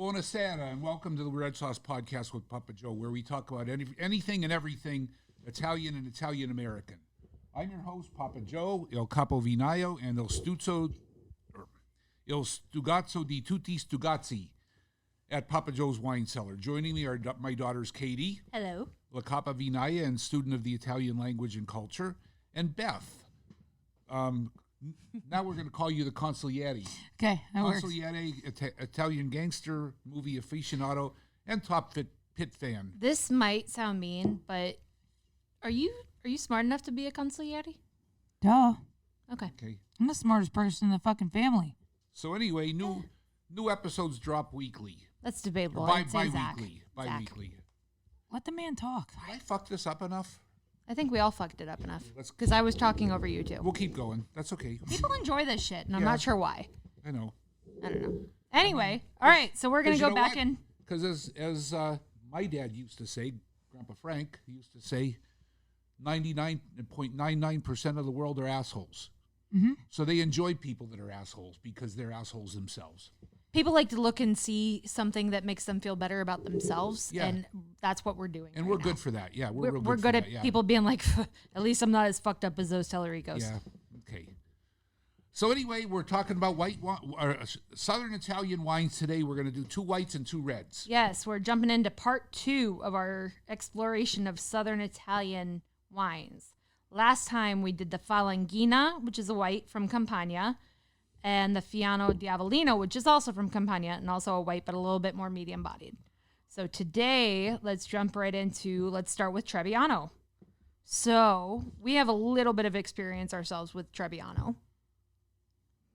Buonasera, and welcome to the Red Sauce Podcast with Papa Joe, where we talk about anything and everything Italian and Italian-American. I'm your host, Papa Joe, il capo vinaio, and il stugazzo di tutti stugazzi at Papa Joe's Wine Cellar. Joining me are my daughters, Katie. Hello. La Capa Vinaya and student of the Italian language and culture, and Beth. Now we're going to call you the Consigliere. Okay, that works. Consigliere, Italian gangster, movie aficionado, and top pit fan. This might sound mean, but are you smart enough to be a consigliere? Duh. Okay. I'm the smartest person in the fucking family. So anyway, new episodes drop weekly. That's debatable. Bi-weekly. Bi-weekly. Let the man talk. Did I fuck this up enough? I think we all fucked it up enough because I was talking over you too. We'll keep going. That's okay. People enjoy this shit, and I'm not sure why. I know. I don't know. Anyway, all right, so we're going to go back in. Because as my dad used to say, Grandpa Frank used to say, 99.99% of the world are assholes. Mm-hmm. So they enjoy people that are assholes because they're assholes themselves. People like to look and see something that makes them feel better about themselves, Yeah. and that's what we're doing. And right we're now. good for that. Yeah, We're real good for at that, yeah. people being like, at least I'm not as fucked up as those Tellericos. Yeah, okay. So anyway, we're talking about Southern Italian wines today. We're going to do 2 whites and 2 reds. Yes, we're jumping into part 2 of our exploration of Southern Italian wines. Last time we did the Falanghina, which is a white from Campania, and the Fiano Diavolino, which is also from Campania, and also a white, but a little bit more medium-bodied. So today, let's start with Trebbiano. So we have a little bit of experience ourselves with Trebbiano.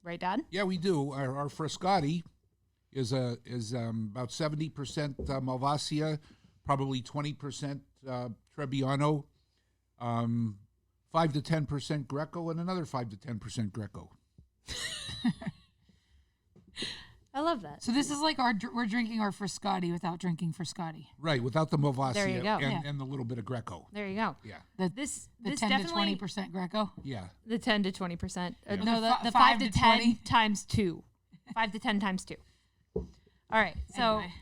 Right, Dad? Yeah, we do. Our Frascati is about 70% Malvasia, probably 20% Trebbiano, 5 to 10% Greco, and another 5 to 10% Greco. I love that. So this is like we're drinking our Frascati without drinking Frascati. Right, without the Malvasia There you go. and the little bit of Greco. There you go. Yeah. The 10 to 20% Greco. Yeah. The 10 to 20%. Yeah. No, the 5 5 to to 10 20. times 2. 5 to 10 times 2. All right. So Anyway.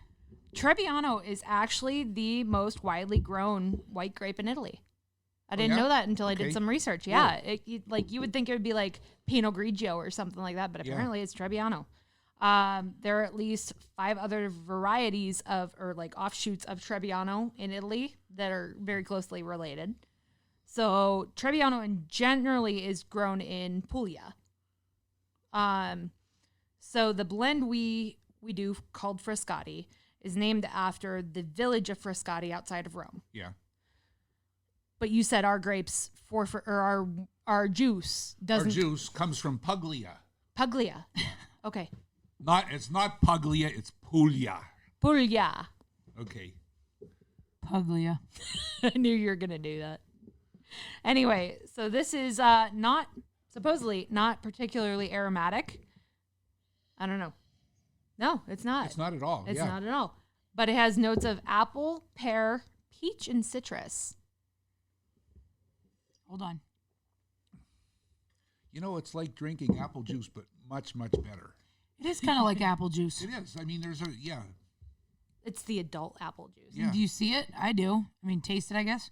Trebbiano is actually the most widely grown white grape in Italy. I didn't yeah? know that until I Okay. did some research. Cool. Yeah. You would think it would be like Pinot Grigio or something like that, but Yeah. apparently it's Trebbiano. There are at least 5 other varieties offshoots of Trebbiano in Italy that are very closely related. So Trebbiano generally is grown in Puglia. So the blend we do called Frascati is named after the village of Frascati outside of Rome. Yeah. But you said our grapes our juice doesn't. Our juice comes from Puglia. Puglia. Okay. It's not Puglia, it's Puglia. Puglia. Okay. Puglia. I knew you were going to do that. Anyway, so this is supposedly not particularly aromatic. I don't know. No, it's not. It's not at all. It's yeah. not at all. But it has notes of apple, pear, peach, and citrus. Hold on. You know, it's like drinking apple juice, but much, much better. It is kind of like apple juice. It is. I mean, yeah. It's the adult apple juice. Yeah. Do you see it? I do. I mean, taste it, I guess.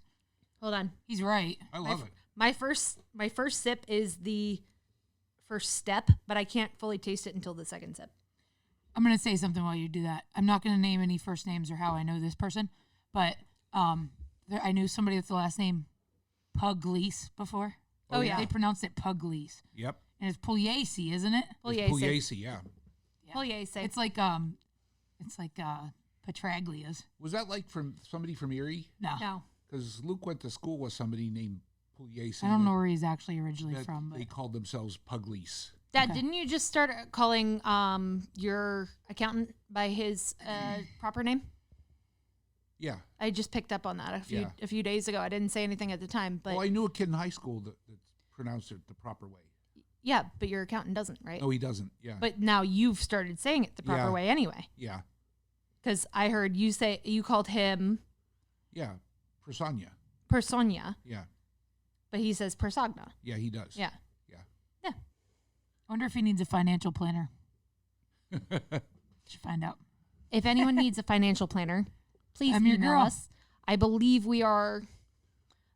Hold on. He's right. I love it. My first sip is the first step, but I can't fully taste it until the second sip. I'm going to say something while you do that. I'm not going to name any first names or how I know this person, but I knew somebody with the last name Pugliese before. Oh, yeah. They pronounce it Pugliese. Yep. And it's Pugliese, isn't it? Pugliese, yeah. Pugliese. It's like Petraglia's. Was that like from somebody from Erie? No. Because Luke went to school with somebody named Pugliese. I don't know where he's actually originally that from, but they called themselves Pugliese. Dad, Okay. didn't you just start calling your accountant by his proper name? Yeah. I just picked up on that a few days ago. I didn't say anything at the time, but Well, I knew a kid in high school that pronounced it the proper way. yeah, but your accountant doesn't, right? No, he doesn't. Yeah. But now you've started saying it the proper Yeah. way anyway. Yeah. Because I heard you called him Yeah. Persona. Personia, Yeah. but he says Persagna. Yeah, he does. Yeah. Yeah. Yeah. I wonder if he needs a financial planner. Should find out. if anyone needs a financial planner, please I'm your email girl. us. I believe we are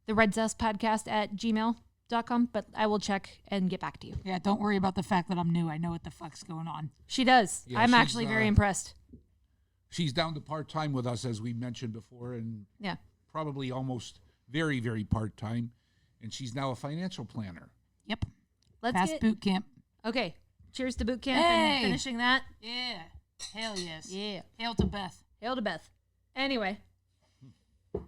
the Red Zest Podcast at gmail.com, but I will check and get back to you. Yeah, don't worry about the fact that I'm new. I know what the fuck's going on. She does. Yeah, I'm she's, actually very impressed. She's down to part-time with us, as we mentioned before, and Yeah. probably almost very, very part-time. And she's now a financial planner. Yep. Let's Past get boot camp. okay. Cheers to boot camp Hey! and finishing that. Yeah. Hell yes. Yeah. Hail to Beth. Hail to Beth. Anyway, All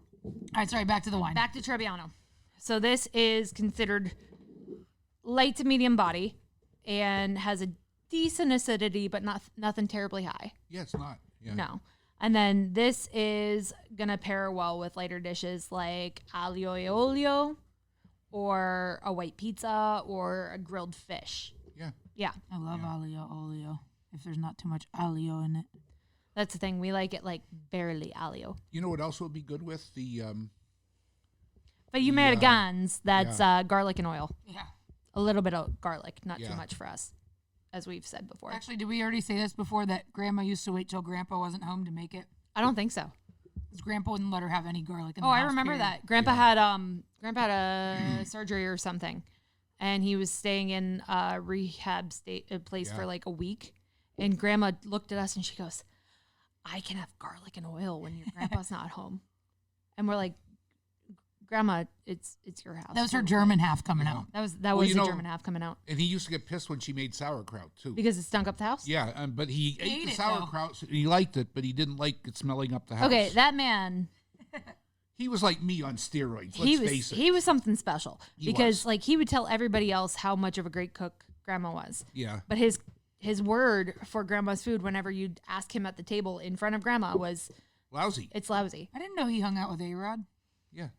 right, sorry, back to the wine. back to Trebbiano. So this is considered light to medium body and has a decent acidity, but nothing terribly high. Yeah, it's not. Yeah. No. And then this is going to pair well with lighter dishes like aglio e olio or a white pizza or a grilled fish. Yeah. Yeah. I love alio olio. If there's not too much alio in it. That's the thing. We like it like barely aglio. You know what else would be good with the But you made a Gans, that's garlic and oil. Yeah. A little bit of garlic, not Yeah. too much for us, as we've said before. Actually, did we already say this before that Grandma used to wait till Grandpa wasn't home to make it? I don't think so. Because Grandpa wouldn't let her have any garlic in the Oh, house. I remember period. that. Grandpa had a surgery or something, and he was staying in a rehab place for like a week. And Grandma looked at us and she goes, "I can have garlic and oil when your grandpa's not home." And we're like, "Grandma, it's your house." That was her German half coming out. That was Well, the you know- German half coming out and he used to get pissed when she made sauerkraut too. because it stunk up the house. Yeah, but he ate ate the it, though. sauerkraut. He liked it, but he didn't like it smelling up the house. Okay, that man. He was like me on steroids. he Let's face it. was something special because was. like he would tell everybody else how much of a great cook Grandma was. Yeah. But his word for Grandma's food whenever you'd ask him at the table in front of Grandma was, Lousy. "It's lousy." I didn't know he hung out with A-Rod. Yeah.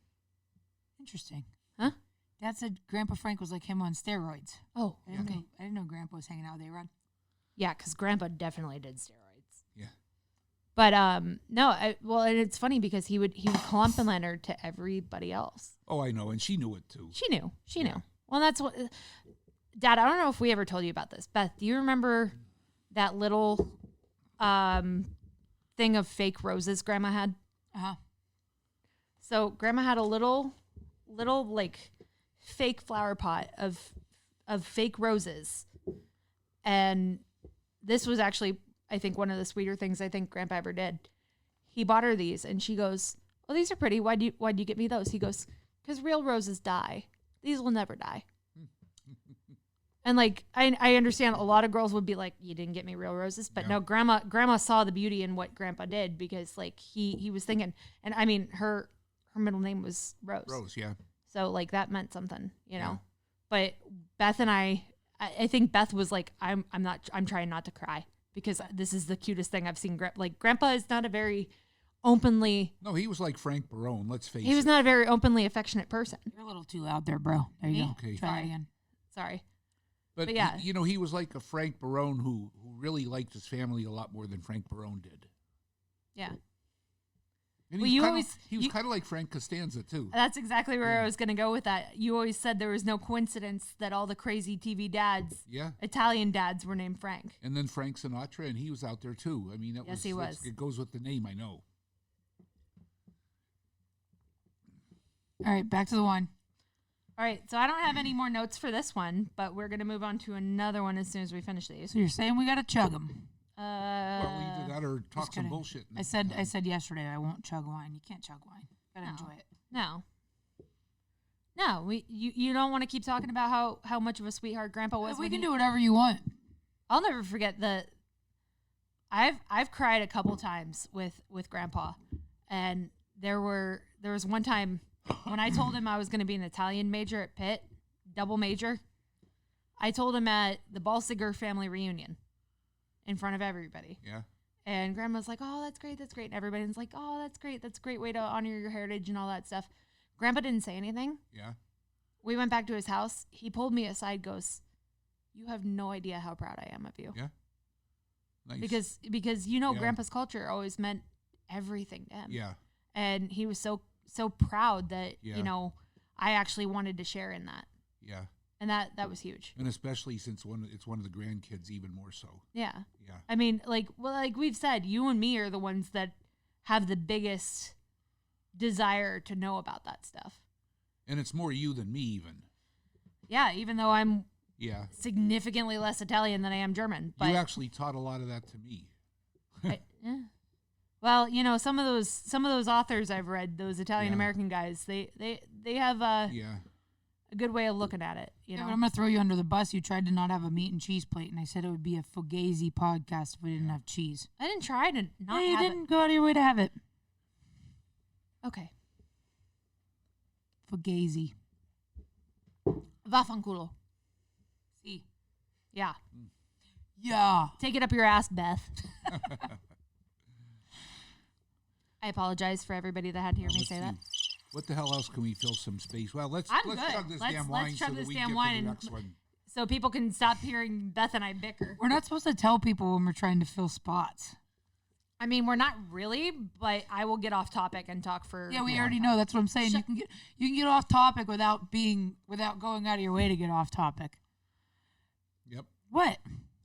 Interesting. Huh? Dad said Grandpa Frank was like him on steroids. Oh, I didn't know Grandpa was hanging out with A-Rod. yeah, because Grandpa definitely did steroids. Yeah. But no, and it's funny because he would compliment her to everybody else. Oh, I know, and she knew it too. She knew. Well, that's what. Dad, I don't know if we ever told you about this. Beth, do you remember that little thing of fake roses Grandma had? Uh-huh. So Grandma had a little like fake flower pot of fake roses. And this was actually, I think, one of the sweeter things I think Grandpa ever did. He bought her these and she goes, "Oh, these are pretty. Why'd you get me those?" He goes, "Because real roses die. These will never die." And like I understand a lot of girls would be like, "You didn't get me real roses," but no, grandma saw the beauty in what Grandpa did because like he was thinking, and I mean her middle name was Rose. Rose, yeah. So like that meant something, you know. Yeah. But Beth and I think Beth was like, I'm trying not to cry because this is the cutest thing I've seen. Like Grandpa is not a very openly. No, he was like Frank Barone. Let's face it. He was not a very openly affectionate person. You're a little too loud there, bro. There you Me? go. Okay. Try Sorry. it again. Sorry. But yeah. you know, he was like a Frank Barone who really liked his family a lot more than Frank Barone did. Yeah. And Well, he was kind of like Frank Costanza too. That's exactly where I was going to go with that. You always said there was no coincidence that all the crazy TV dads, Yeah. Italian dads, were named Frank. And then Frank Sinatra, and he was out there too. I mean, Yes, he was. It goes with the name, I know. All right, back to the wine. All right, so I don't have any more notes for this one, but we're going to move on to another one as soon as we finish these. So you're saying we got to chug them? Well, either that or talk some kidding. bullshit. I said yesterday I won't chug wine. You can't chug wine. Gotta enjoy it. No. You don't want to keep talking about how much of a sweetheart Grandpa was. We when can he- do whatever you want. I'll never forget I've cried a couple times with Grandpa, and there was one time when I told him I was going to be an Italian major at Pitt, double major. I told him at the Balsiger family reunion in front of everybody. Yeah. And Grandma's like, "Oh, that's great, that's great." And everybody's like, "Oh, that's great, that's a great way to honor your heritage and all that stuff." Grandpa didn't say anything. Yeah. We went back to his house. He pulled me aside, goes, "You have no idea how proud I am of you." Yeah. Nice. Because Yeah. Grandpa's culture always meant everything to him. Yeah. And he was so proud that, Yeah. I actually wanted to share in that. Yeah. And that was huge. And especially since it's one of the grandkids, even more so. Yeah. Yeah. I mean, like we've said, you and me are the ones that have the biggest desire to know about that stuff. And it's more you than me, even. Yeah, even though I'm Yeah. significantly less Italian than I am German. But You actually taught a lot of that to me. yeah. Well, you know, some of those authors I've read, those Italian American guys, they have a good way of looking at it. You know, but I'm gonna throw you under the bus. You tried to not have a meat and cheese plate, and I said it would be a fugazi podcast if we didn't have cheese. I didn't try to not You have didn't go out of your way to have it. it. Okay. Fugazi. Vaffanculo. See. Yeah. Yeah. Take it up your ass, Beth. I apologize for everybody that had to hear me Let's say see. that. What the hell else can we fill some space? Well, let's I'm chug good. this Let's- damn let's wine chug so that this we damn get wine to the and- next one. So people can stop hearing Beth and I bicker. We're not supposed to tell people when we're trying to fill spots. I mean, we're not really, but I will get off topic and talk for. Yeah, we already know. That's what I'm saying. You can get off topic without going out of your way to get off topic. Yep. What?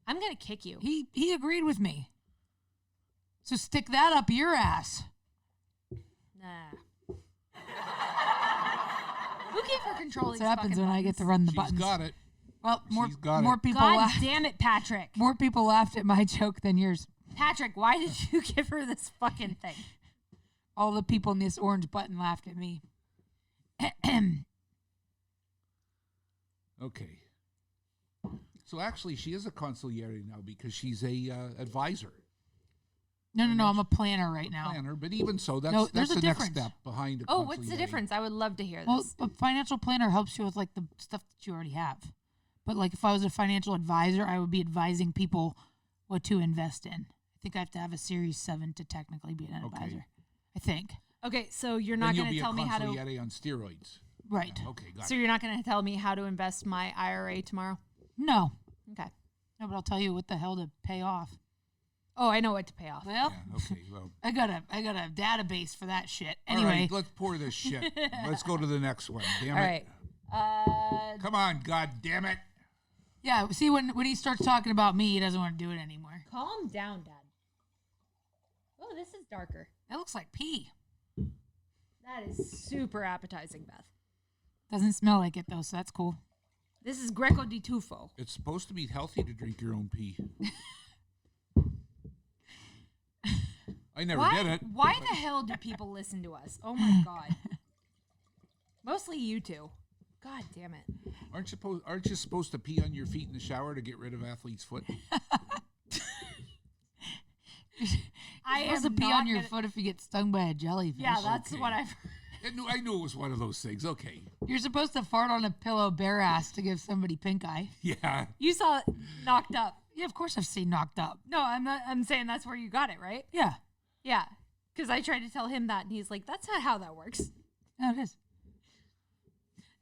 I'm gonna kick you. He agreed with me. So stick that up your ass. Nah. Who gave her control? That's what happens when I get to run the She's buttons. got it. Well, She's got it. more people God laughed. damn it, Patrick. More people laughed at my joke than yours. Patrick, why did you give her this fucking thing? All the people in this orange button laughed at me. Okay. So actually, she is a consigliere now because she's a advisor, No. I'm a planner right now. planner. But even so, that's No, there's the a next difference. step behind a Oh, what's the consigliere. difference? I would love to hear this. Well, a financial planner helps you with like the stuff that you already have. But like if I was a financial advisor, I would be advising people what to invest in. I think I have to have a Series 7 to technically be an Okay. advisor. I think. Okay, so you're Then not you'll going be to tell a me how to. consigliere on steroids. Right. Okay, got So it. you're not going to tell me how to invest my IRA tomorrow? No. Okay. No, but I'll tell you what the hell to pay off. Oh, I know what to pay off. Well, Yeah, okay, well. I got a database for that shit. All Anyway, right, let's pour this shit. Let's go to the next one. Damn All it. right. Come on, God damn it. yeah. See, when he starts talking about me, he doesn't want to do it anymore. Calm down, Dad. Oh, this is darker. That looks like pee. That is super appetizing, Beth. Doesn't smell like it though, so that's cool. This is Greco di Tufo. It's supposed to be healthy to drink your own pee. I never did it. Why the hell do people listen to us? Oh my God. Mostly you two. God damn it. Aren't you supposed to pee on your feet in the shower to get rid of athlete's foot? I You're supposed am to pee not on your gonna- foot if you get stung by a jellyfish. Yeah, that's Okay. what I've. I knew it was one of those things. Okay. You're supposed to fart on a pillow bare ass to give somebody pink eye. Yeah. You saw it knocked up. Yeah, of course I've seen knocked up. No, I'm not. I'm saying that's where you got it, right? Yeah, Yeah. Because I tried to tell him that, and he's like, "That's not how that works." no, it is.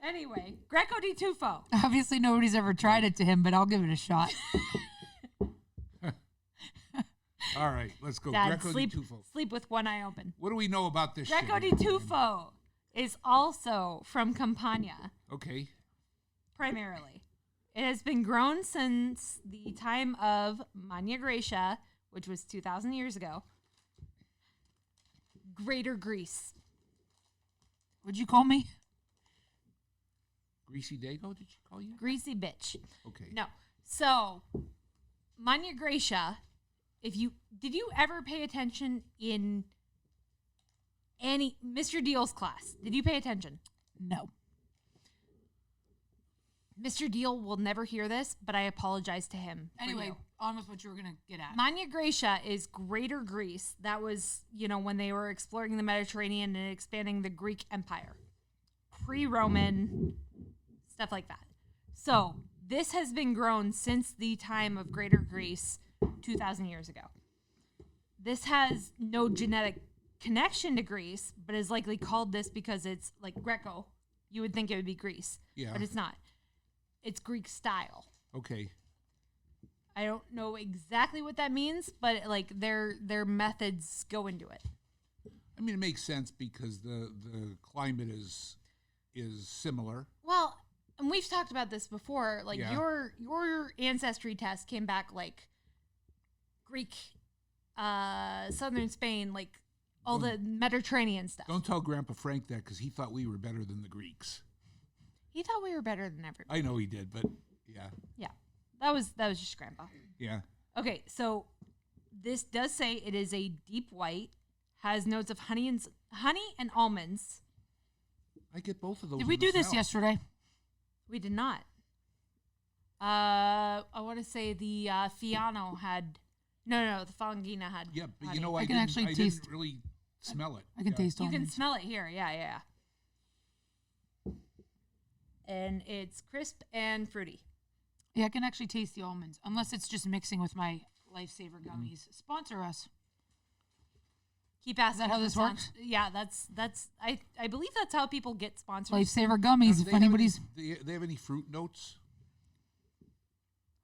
Anyway, Greco di Tufo. Obviously, nobody's ever tried it to him, but I'll give it a shot. All right, let's go. Dad, Greco sleep, di Tufo. sleep with one eye open. What do we know about this Greco shit? di Tufo is also from Campania, Okay. primarily. It has been grown since the time of Magna Graecia, which was 2,000 years ago. Greater Greece. Would you call me? Greasy Dago, did she call you? Greasy bitch. Okay. No. So, Magna Graecia, did you ever pay attention in any Mr. Deal's class? Did you pay attention? No. Mr. Deal will never hear this, but I apologize to him. for Anyway, you. on with what you were gonna get at. Magna Graecia is Greater Greece. That was, when they were exploring the Mediterranean and expanding the Greek Empire. Pre-Roman, stuff like that. So, this has been grown since the time of Greater Greece 2,000 years ago. This has no genetic connection to Greece, but is likely called this because it's like Greco. You would think it would be Greece, Yeah. but it's not. It's Greek style. Okay. I don't know exactly what that means, but like their methods go into it. I mean, it makes sense because the climate is similar. Well, and we've talked about this before. Like Yeah. your ancestry test came back like Greek, southern Spain, like all the Mediterranean stuff. Don't tell Grandpa Frank that because he thought we were better than the Greeks. He thought we were better than everybody. I know he did, but yeah. Yeah, that was just Grandpa. Yeah. Okay, so this does say it is a deep white, has notes of honey and almonds. I get both of those. Did we in the do this smell. yesterday? We did not. I want to say the Fiano had no, the Falangina had. Yeah, but honey. you know, I I can didn't, actually I taste- didn't really smell it. I can taste You can almonds. smell it here. Yeah. And it's crisp and fruity. Yeah, I can actually taste the almonds, unless it's just mixing with my Lifesaver gummies. Sponsor us. Keep asking. how for this works? Yeah, that's I believe that's how people get sponsors. Lifesaver Now, gummies. do If they have anybody's any, they have any fruit notes?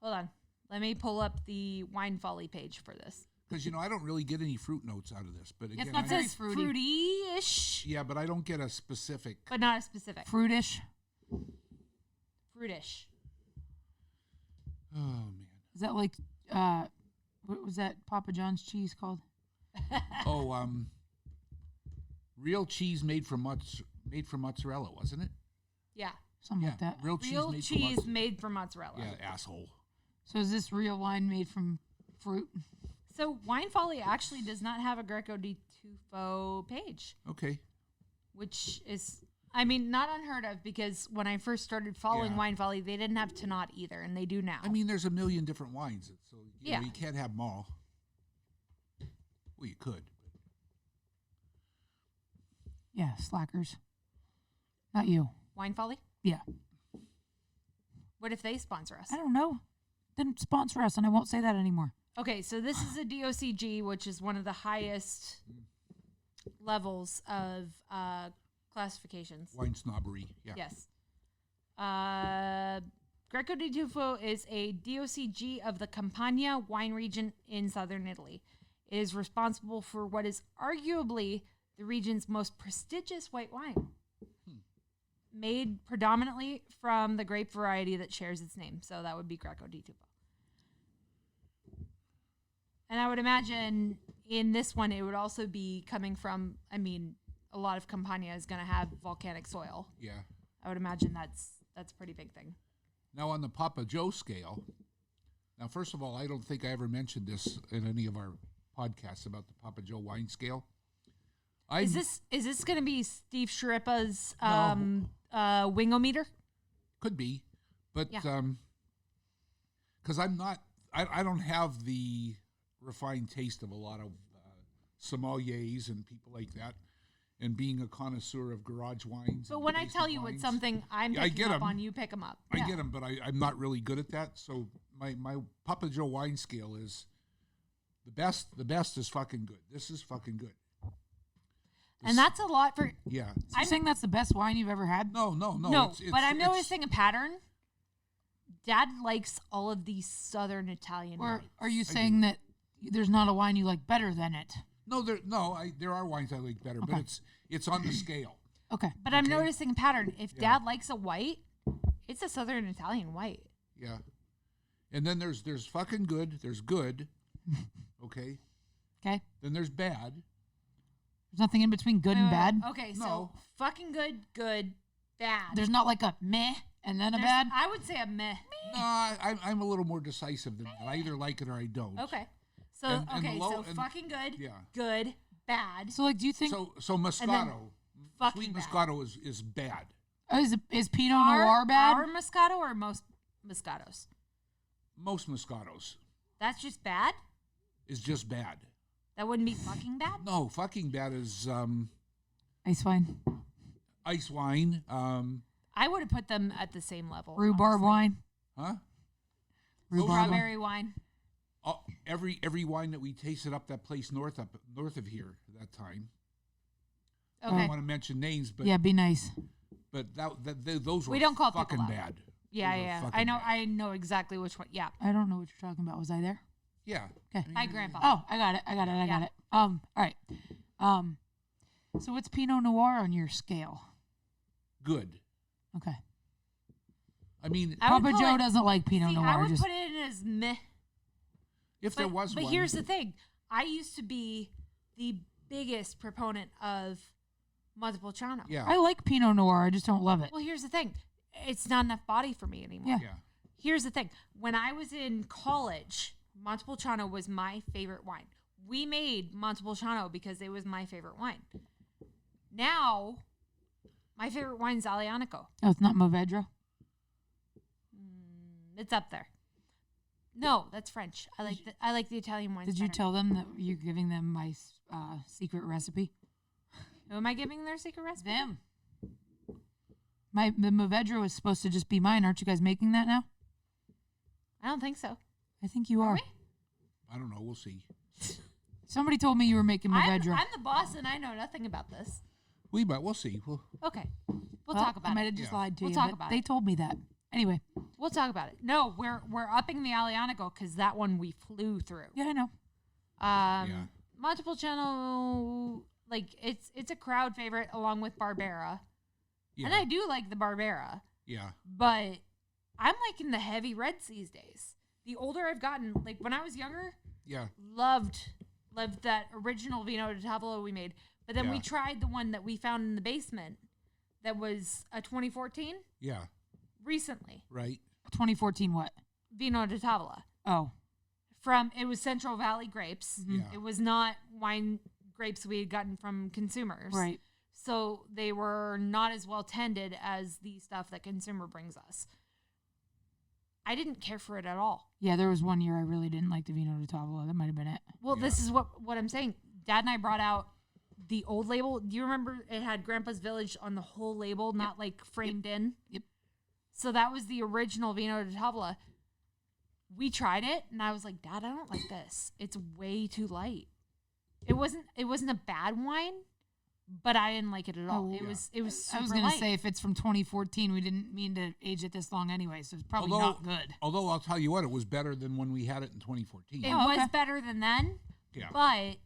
Hold on. Let me pull up the Wine Folly page for this. Because you know, I don't really get any fruit notes out of this. But again, not It very says fruity. fruity-ish, yeah, but I don't get a specific. but not a specific. fruitish, Fruitish. Oh man. is that like what was that Papa John's cheese called? Oh, real cheese made from mozzarella, wasn't it? Yeah. Something Yeah, like that. real Real cheese cheese made made from mozzarella. from yeah, asshole. So is this real wine made from fruit? So Wine Folly actually does not have a Greco di Tufo page, Okay. which is, I mean, not unheard of because when I first started following Yeah. Wine Folly, they didn't have Tannat either, and they do now. I mean, there's a million different wines, so you know, Yeah. you can't have them all. Well, you could. Yeah, slackers. Not you. Wine Folly? Yeah. What if they sponsor us? I don't know. Then sponsor us, and I won't say that anymore. Okay, so this is a DOCG, which is one of the highest levels of classifications. Wine snobbery. Yeah. Yes. Greco di Tufo is a DOCG of the Campania wine region in southern Italy. It is responsible for what is arguably the region's most prestigious white wine, made predominantly from the grape variety that shares its name. So that would be Greco di Tufo. And I would imagine in this one, it would also be coming from, I mean, a lot of Campania is going to have volcanic soil. Yeah. I would imagine that's a pretty big thing. Now on the Papa Joe scale. Now, first of all, I don't think I ever mentioned this in any of our podcasts about the Papa Joe wine scale. Is this going to be Steve Sharippa's No. wingometer? Could be, but Yeah. because I don't have the refined taste of a lot of sommeliers and people like that, and being a connoisseur of garage wines. But and when I basic tell you wines, it's something I'm Yeah, I picking get up 'em. on, you pick them up. I get them, but I'm not really good at that. So my Papa Joe wine scale is the best. The best is fucking good. This is fucking good. And that's a lot for Yeah. I'm saying that's the best wine you've ever had. No. no. It's, But I'm it's- noticing a pattern. Dad likes all of these Southern Italian Or wines. are you saying that there's not a wine you like better than it? No, there are wines I like better, but Okay. it's on the scale. Okay. But I'm Okay. noticing a pattern. If Yeah. Dad likes a white, it's a Southern Italian white. Yeah. And then there's fucking good. There's good. Okay. Okay. Then there's bad. There's nothing in between good and bad. Okay, so No. fucking good, bad. There's not like a meh and then a There's- bad. I would say a meh. No, I'm a little more decisive than that. I either like it or I don't. Okay. So And the okay, low- so and- fucking good, yeah. good, bad. So like, do you think So Moscato, fucking sweet bad. Moscato is bad. is Pinot Noir bad? Our Moscato or most Moscatos? Most Moscatos That's just bad? is just bad. That wouldn't be fucking bad? No, fucking bad is Ice wine, ice wine. I would have put them at the same level. rhubarb wine, Huh? rhubarb wine. Strawberry wine. Every wine that we tasted up that place north of here that time. I Okay. don't want to mention names, but Yeah, be nice. those were We don't call people fucking out. bad. Yeah, Those were yeah. fucking I know bad. I know exactly which one. Yeah. I don't know what you're talking about. Was I there? Yeah. Okay. Hi, Grandpa. Oh, I got it. I got Yeah. it. All right. So what's Pinot Noir on your scale? Good. Okay. I mean, I would Papa call Joe it- doesn't like Pinot See, Noir. I would just put it in as meh. if there was But one. here's the thing. I used to be the biggest proponent of Montepulciano. yeah. I like Pinot Noir. I just don't love it. Well, here's the thing. It's not enough body for me anymore. Yeah. Yeah. Here's the thing. When I was in college, Montepulciano was my favorite wine. We made Montepulciano because it was my favorite wine. Now, my favorite wine is Aglianico. Oh, it's not Movedra. It's up there. No, that's French. I like the Italian wines. Did you better. tell them that you're giving them my secret recipe? Who am I giving their secret recipe? Them. The Movedra was supposed to just be mine. Aren't you guys making that now? I don't think so. I think you are. we? I don't know. We'll see. Somebody told me you were making Movedra. I'm the boss and I know nothing about this. We'll see. Okay. We'll Well, talk about I might it. have just Yeah. lied to We'll you. talk but about they it. told me that. Anyway, We'll talk about it. No, we're upping the Aglianico because that one we flew through. yeah, I know. Yeah. Montepulciano, like it's a crowd favorite along with Barbera, Yeah. and I do like the Barbera, yeah. but I'm liking the heavy reds these days. The older I've gotten, like when I was younger, Yeah. loved that original Vino di Tavola we made, but then we Yeah. tried the one that we found in the basement that was a 2014 Yeah. recently. Right. 2014 what? Vino di Tavola. Oh. It was Central Valley grapes. Yeah. It was not wine grapes we had gotten from consumers. Right. So they were not as well tended as the stuff that consumer brings us. I didn't care for it at all. Yeah, there was one year I really didn't like the Vino di Tavola. That might have been it. Well, this is what I'm saying. Dad and I brought out the old label. Do you remember it had Grandpa's Village on the whole label, not like framed in? Yep. So that was the original Vino di Tavola. We tried it, and I was like, Dad, I don't like this. It's way too light. It wasn't a bad wine, but I didn't like it at all. Oh, It yeah. was super I was going light. to say, if it's from 2014, we didn't mean to age it this long anyway, so it's probably not good. Although I'll tell you what, it was better than when we had it in 2014. It Oh, was okay. better than then, Yeah. but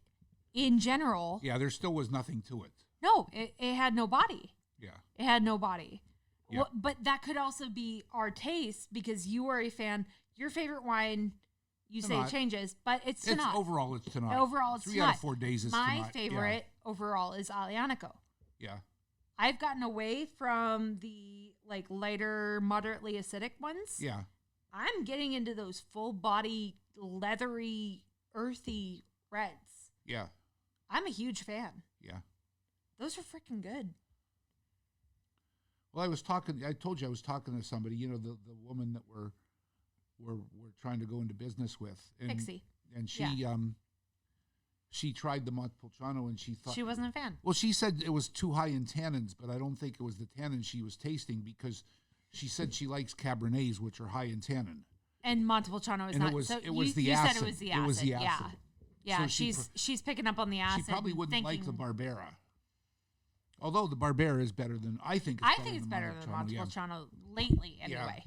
in general, Yeah. There still was nothing to it. no, it had no body. Yeah. It had no body. Yeah. But that could also be our taste because you are a fan. Your favorite wine, you say Tannat. changes, but it's It's Tannat. overall it's tonight. Overall, it's 3 out of Tannat. 4 days is My tonight. favorite overall is Aglianico. Yeah. I've gotten away from the like lighter, moderately acidic ones. Yeah. I'm getting into those full body, leathery, earthy reds. Yeah. I'm a huge fan. Yeah. Those are freaking good. Well, I told you I was talking to somebody, the woman that we're trying to go into business with. And, Pixie. And she tried the Montepulciano and she thought She wasn't a fan. Well, she said it was too high in tannins, but I don't think it was the tannin she was tasting because she said she likes Cabernets, which are high in tannin. And Montepulciano is And not. it was- so it was you, the you acid. said it was the It acid. was the Yeah. acid. Yeah, So she she's picking up on the acid. She probably and wouldn't like the thinking- Barbera. Although the Barbera is better than I think it's better than Montepulciano lately, anyway.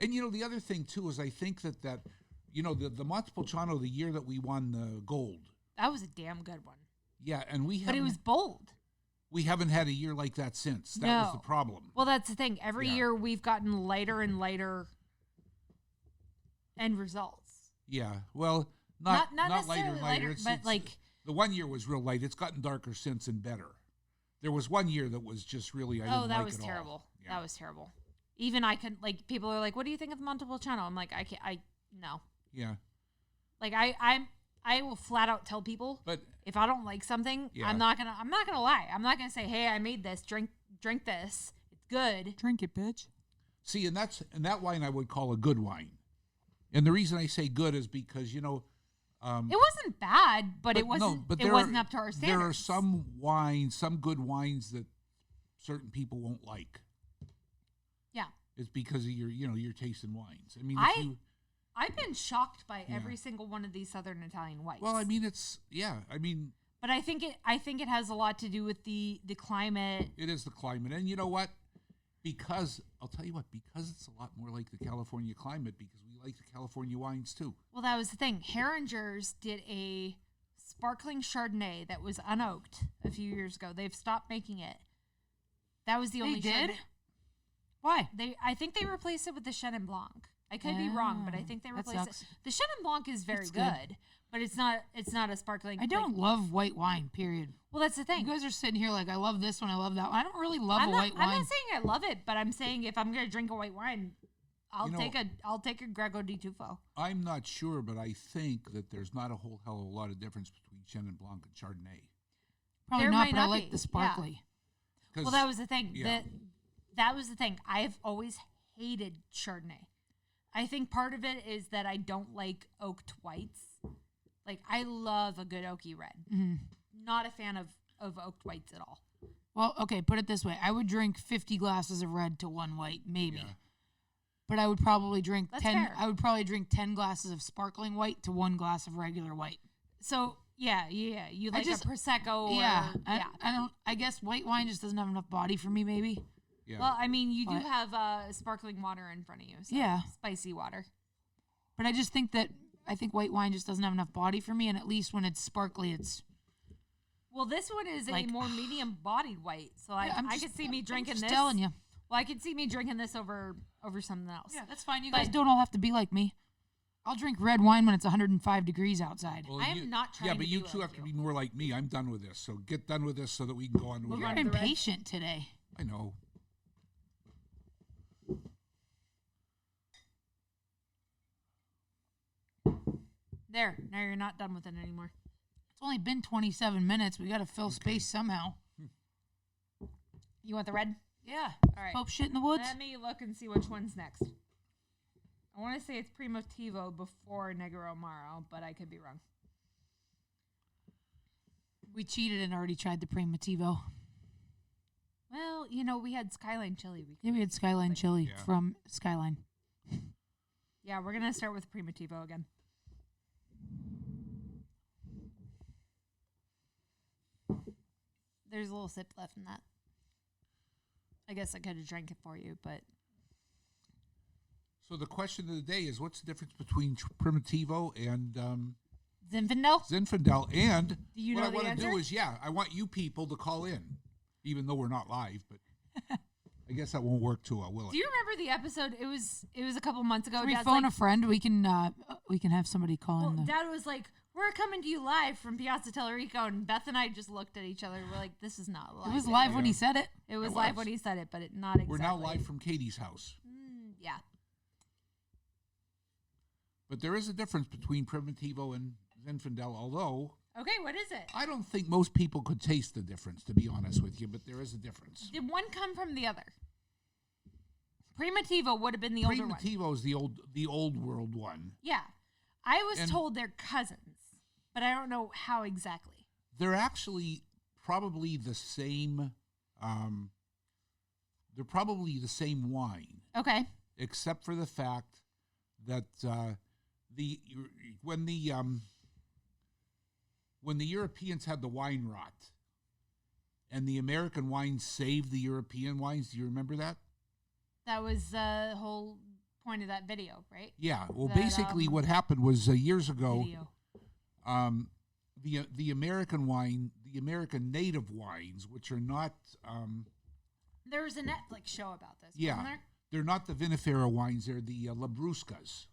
And the other thing too is I think that the Montepulciano, the year that we won the gold. That was a damn good one. Yeah, and But it was bold. we haven't had a year like that since. That was the problem. Well, that's the thing. Every Yeah. year we've gotten lighter and lighter end results. Yeah. Well, not lighter necessarily and lighter. lighter, but like the one year was real light. It's gotten darker since and better. There was one year that was just really I didn't that like was it all. terrible. Yeah. That was terrible. Even I couldn't like people are like, "What do you think of the Montepulciano?" I'm like, no. Yeah. Like I will flat out tell people, But if I don't like something, Yeah. I'm not gonna lie. I'm not gonna say, "Hey, I made this. Drink this. It's good." Drink it, bitch. see, and that wine I would call a good wine. And the reason I say good is because It wasn't bad, but it wasn't. It wasn't up to our standards. There are some good wines that certain people won't like. Yeah, It's because of your taste in wines. I mean, I've been shocked by every single one of these Southern Italian whites. well, I mean, but I think it has a lot to do with the climate. it is the climate, and you know what? Because I'll tell you what, because it's a lot more like the California climate, because we like the California wines too. Well, that was the thing. Herringer's did a sparkling Chardonnay that was unoaked a few years ago. They've stopped making it. That was the only did? Chardonnay. Why? I think they replaced it with the Chenin Blanc. I could be wrong, but I think they that replaced it. sucks. The Chenin Blanc is very It's good, good. but it's not a sparkling. I don't love white wine, period. Well, that's the thing. You guys are sitting here like, I love this one, I love that one. I don't really love I'm a not, white I'm wine. not saying I love it, but I'm saying if I'm gonna drink a white wine, I'll You know- take a Greco di Tufo. I'm not sure, but I think that there's not a whole hell of a lot of difference between Chenin Blanc and Chardonnay. Probably There not, might but I not like be. the sparkly. 'Cause- Well, that was the thing. yeah. That was the thing. I've always hated Chardonnay. I think part of it is that I don't like oaked whites. Like, I love a good oaky red. Not a fan of oaked whites at all. Well, okay, put it this way. I would drink 50 glasses of red to one white, maybe. Yeah. But I would probably drink That's 10 fair. I would probably drink 10 glasses of sparkling white to one glass of regular white. So, yeah. You like just- a Prosecco or... yeah. yeah. I guess white wine just doesn't have enough body for me, maybe. Yeah. Well, I mean, you do But- have sparkling water in front of you. So Yeah. Spicy water. But I just think white wine just doesn't have enough body for me, and at least when it's sparkly, it's Well, this one is Like- a more medium-bodied white. So Yeah, I could see me drinking I'm just this. telling you. Well, I could see me drinking this over something else. Yeah, that's fine. You But- guys don't all have to be like me. I'll drink red wine when it's 105 degrees outside. Well, I am not trying Yeah, to but you be two like have to you. be more like me. I'm done with this. So get done with this so that we can go on to We'll You're run another. the red. impatient today. I know. There. Now you're not done with it anymore. It's only been 27 minutes. We got to fill space somehow. You want the red? Yeah. All right. Pope shit in the woods. Let me look and see which one's next. I want to say it's Primitivo before Negro Amaro, but I could be wrong. We cheated and already tried the Primitivo. Well, we had Skyline Chili. Yeah, we had Skyline Chili Yeah. from Skyline. Yeah, we're gonna start with Primitivo again. There's a little sip left in that. I guess I could have drank it for you, but So the question of the day is, what's the difference between Primitivo and Zinfandel? Zinfandel? And Do you what know I the want to answer? do is, I want you people to call in, even though we're not live. But I guess that won't work too well, will it? Do you remember the episode? It was a couple months ago. Can we Dad's phone like, a friend? We can have somebody call well, in. Dad was like, "We're coming to you live from Piazza Tellerico," and Beth and I just looked at each other. We're like, "This is not live." It was live when he Yeah. said it. It was It live was. when he said it, but not exactly. We're now live from Katie's house. Yeah. But there is a difference between Primitivo and Zinfandel, although Okay, what is it? I don't think most people could taste the difference, to be honest with you, but there is a difference. Did one come from the other? Primitivo would have been the older one. Primitivo is the old world one. Yeah. I was And- told they're cousins, but I don't know how exactly. They're actually probably the same. They're probably the same wine, Okay. except for the fact that when the Europeans had the wine rot, and the American wines saved the European wines. Do you remember that? That was the whole point of that video, right? Yeah. Well, That, basically, what happened was years ago. Video. The American wine, the American native wines, which are not, There was a Netflix show about this. yeah, Wasn't they're not the vinifera wines. They're the Labruscas,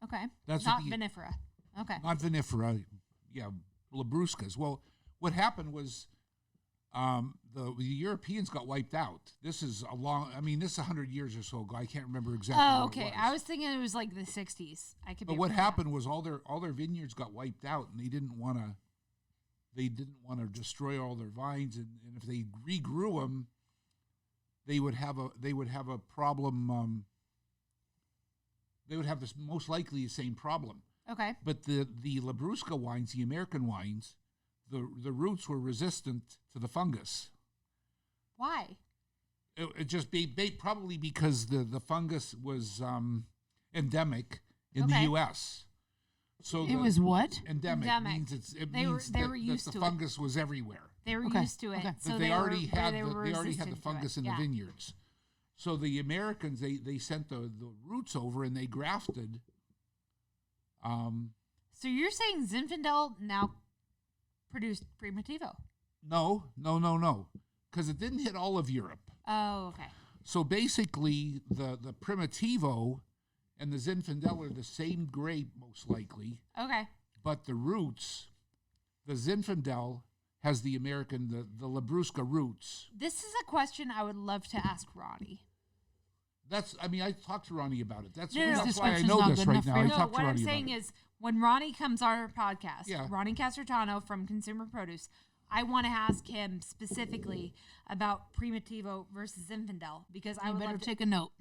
there? Okay. That's not what the- vinifera. Okay. not vinifera. Yeah, Labruscas. Well, what happened was, the Europeans got wiped out. This is this is 100 years or so ago. I can't remember exactly. Oh, what it okay. I was thinking it was like the 60s. I could be But what wrong. happened was all their vineyards got wiped out, and they didn't want to destroy all their vines, and if they regrew them, they would have a problem. They would have most likely the same problem. Okay. But the Labrusca wines, the American wines, the roots were resistant to the fungus. Why? It just probably because the fungus was endemic in Okay. the U.S. So It was what? endemic, Endemic. means it They were- means they that, were that used the to it. fungus was everywhere. They were Okay, used to it. okay. So But they already were, had they were the resistant to fungus it. in the Yeah. vineyards. So the Americans they sent the roots over and they grafted. So you're saying Zinfandel now produced Primitivo? No, because it didn't hit all of Europe. Oh, okay. So basically, the Primitivo and the Zinfandel are the same grape, most likely, Okay. but the roots, the Zinfandel has the American, the Labrusca roots. This is a question I would love to ask Ronnie. I talked to Ronnie about it. That's No, no, no. that's why I Description's know not this good right enough now. for I you? No, talked to what I'm Ronnie saying about it. is when Ronnie comes on our podcast, Yeah. Ronnie Casertano from Consumer Produce, I want to ask him specifically about Primitivo versus Zinfandel because I You would better love to. take a note.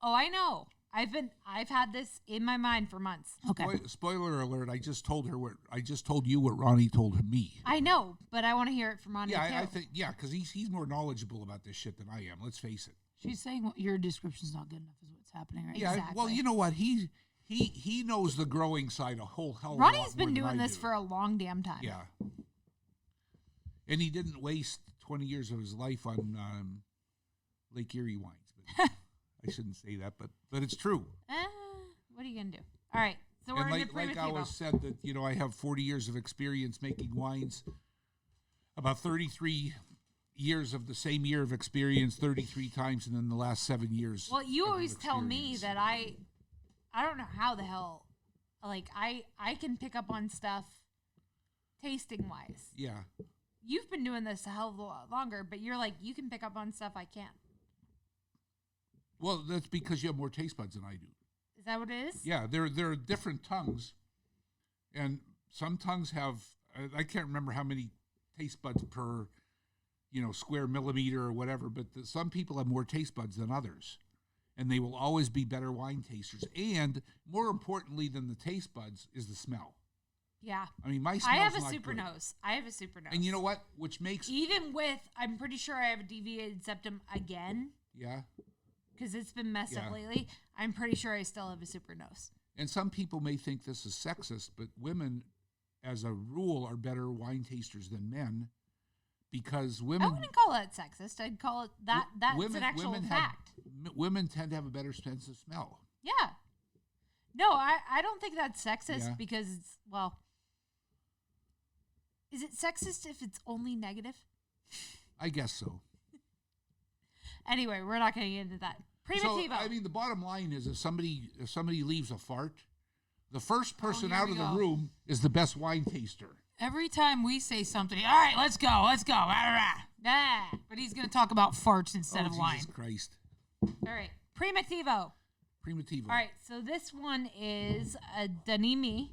Oh, I know. I've had this in my mind for months. Okay. Spoiler alert! I just told you what Ronnie told me. I know, but I want to hear it from Ronnie too. I think because he's more knowledgeable about this shit than I am. Let's face it. She's saying your description's not good enough is what's happening right Yeah. now. Exactly. Well, you know what? He knows the growing side a whole hell of a Ronnie's lot been more than doing I this do. for a long damn time. Yeah. And he didn't waste 20 years of his life on Lake Erie wines. But I shouldn't say that, but it's true. What are you gonna do? All right, so we're And into like I Primitivo. always said that, I have 40 years of experience making wines, about 33 years of the same year of experience 33 times, and then the last 7 years. Well, you of always tell me experience. that I don't know how the hell, like I can pick up on stuff tasting wise. Yeah. You've been doing this a hell of a lot longer, but you're like you can pick up on stuff I can't. Well, that's because you have more taste buds than I do. Is that what it is? Yeah, there are different tongues, and some tongues have I can't remember how many taste buds per square millimeter or whatever, but some people have more taste buds than others, and they will always be better wine tasters. And more importantly than the taste buds is the smell. Yeah. I mean, my smell's I have a not super good. nose. I have a super nose. And you know what? Which makes Even with, I'm pretty sure I have a deviated septum again yeah. because it's been messed Yeah. up lately. I'm pretty sure I still have a super nose. And some people may think this is sexist, but women, as a rule, are better wine tasters than men because I women. wouldn't call that sexist. I'd call it that's women, an actual women fact. Women tend to have a better sense of smell. Yeah. No, I don't think that's sexist Yeah. because it's, well, is it sexist if it's only negative? I guess so. Anyway, we're not going to get into that. Primitivo. So, I mean, the bottom line is if somebody leaves a fart, the first person here out we of the go. room is the best wine taster. Every time we say something, all right, let's go. Rah, rah. Ah. But he's going to talk about farts instead of Jesus wine. Christ. All right. Primitivo. Primitivo. All right. So this one is a Danimi.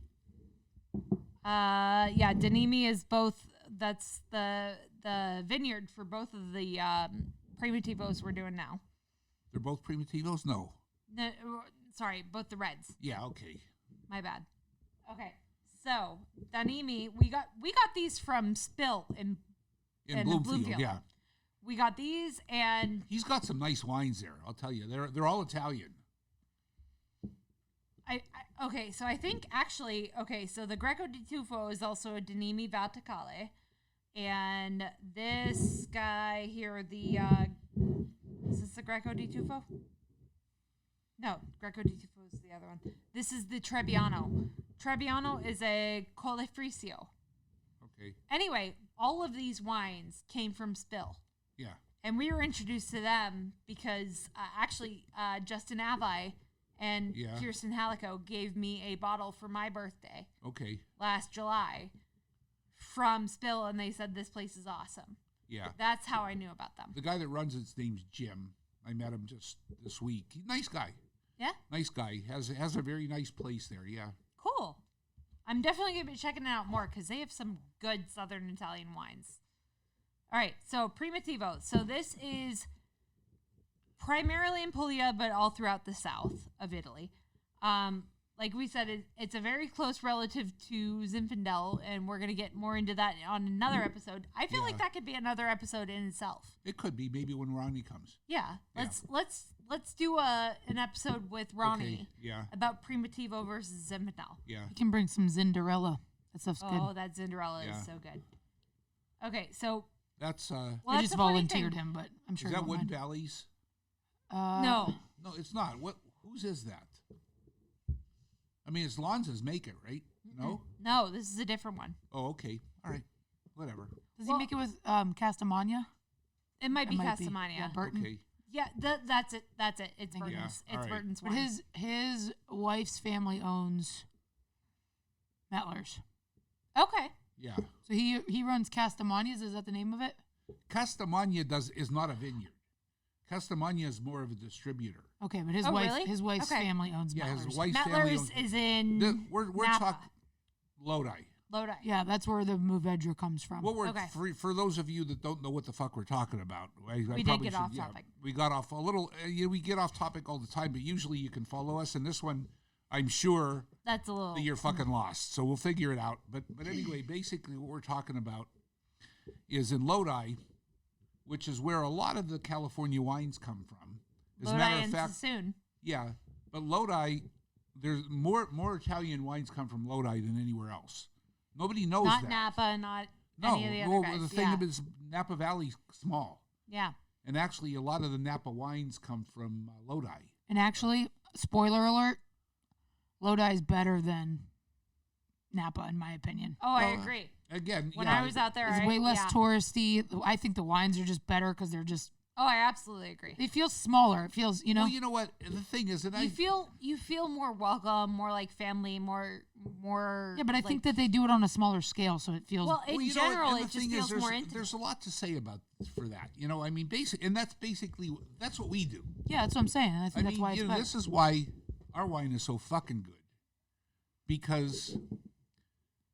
Danimi is both. That's the vineyard for both of the Primitivos we're doing now. They're both Primitivos? No. No, sorry, both the reds. Yeah, okay. My bad. Okay. So Danimi, we got these from Spill in In the Bloomfield, yeah. We got these, and He's got some nice wines there, I'll tell you. They're all Italian. okay. So I think actually, so the Greco di Tufo is also a Danimi Vaticale, and this guy here, is this the Greco di Tufo? No, Greco di Tufo is the other one. This is the Trebbiano. Trebbiano is a Colifrisio. Okay. Anyway, all of these wines came from Spill. Yeah. And we were introduced to them because Justin Avi and Yeah. Kirsten Halico gave me a bottle for my birthday Okay. last July from Spill, and they said this place is awesome. Yeah. That's how I knew about them. The guy that runs it's name's Jim. I met him just this week. He's a nice guy. Yeah? Nice guy. Has a very nice place there, yeah. Cool. I'm definitely going to be checking it out more because they have some good Southern Italian wines. All right, so Primitivo. So this is primarily in Puglia, but all throughout the south of Italy. Like we said, it's a very close relative to Zinfandel, and we're going to get more into that on another episode. I feel like Yeah. that could be another episode in itself. It could be maybe when Ronnie comes. Yeah, let's do an episode with Ronnie Okay. Yeah. about Primitivo versus Zinfandel. Yeah. You can bring some Zinderella. That stuff's Oh, good. that Zinderella Yeah. is so good. Okay, so That's well, I that's just a funny volunteered thing. him, but I'm sure is he that won't Wooden mind. Valleys? No, No, it's not. Whose is that? I mean, it's Lonza's make it, right? No? no, this is a different one. Oh, okay. All right. Whatever. Does Well- he make it with Castamagna? It might be It might be. Castamagna. Yeah, Burton. Okay. Yeah, that's it. That's it. It's Thank you. Burton's. Yeah, all It's right. Burton's But wine. his wife's family owns Mettler's. Okay. Yeah. So he runs Castamagnas. Is that the name of it? Castamagna is not a vineyard. Castamagna is more of a distributor. Okay, but his Oh, wife really? his wife's Okay. family owns Yeah, Mettler's. his wife's family Mettler's owns. is in We're Napa. talking Lodi. Lodi. Yeah, that's where the Mourvedre comes from. What we're Okay. for those of you that don't know what the fuck we're talking about, I We did probably get should- off yeah, topic. We got off a little. We get off topic all the time, but usually you can follow us. And this one, I'm sure That's a little. that you're fucking lost. So we'll figure it out. But anyway, basically what we're talking about is in Lodi, which is where a lot of the California wines come from. As a Lodi matter of and fact, Sassoon. yeah, but Lodi, there's more Italian wines come from Lodi than anywhere else. Nobody knows Not that. Napa, not No, any of the other well, guys. the thing yeah. is, Napa Valley's small, yeah. and actually, a lot of the Napa wines come from Lodi. And actually, spoiler alert, Lodi is better than Napa, in my opinion. Oh, I Well, agree. Again, When yeah, I was out there, It's way less yeah. touristy. I think the wines are just better because they're just, Oh, I absolutely agree. they feel smaller. It feels, Well, you know what? The thing is, and You feel more welcome, more like family, more. yeah, but I like, think that they do it on a smaller scale, so it feels. well, in well, you know what, general, and the it just thing feels is, more intimate. there's a lot to say about for that. You know, I mean, and that's basically that's what we do. yeah, that's what I'm saying. And I think that's why it's you know, better. this is why our wine is so fucking good, because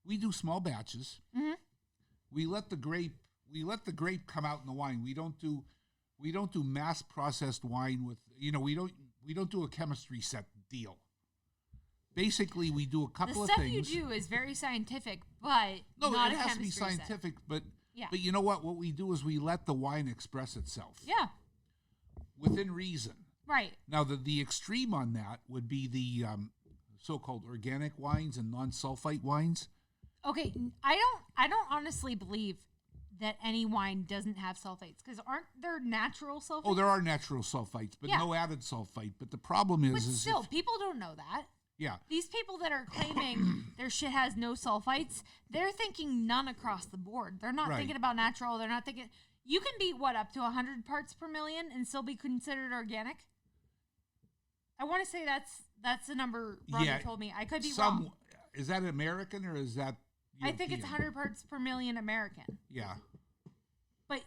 we do small batches. Mhm. We let the grape come out in the wine. We don't do mass processed wine with, you know, we don't do a chemistry set deal. Basically, we do a The couple of stuff things. you do is very scientific, but No, not it a has to be chemistry set. scientific, but Yeah. but you know what? What we do is we let the wine express itself Yeah, within reason. right. Now, the extreme on that would be the so-called organic wines and non-sulfite wines. Okay, I don't honestly believe that any wine doesn't have sulfates because aren't there natural sulfates? Oh, there are natural sulfites, but Yeah. no added sulfite. But the problem but is still, if, people don't know that. yeah, These people that are claiming their shit has no sulfites, they're thinking none across the board. They're not Right. thinking about natural. They're not thinking. You can be up to 100 parts per million and still be considered organic. I want to say that's the number Robbie Yeah, told me. I could be wrong. Is that American or is that I think it's European? 100 parts per million American. Yeah, But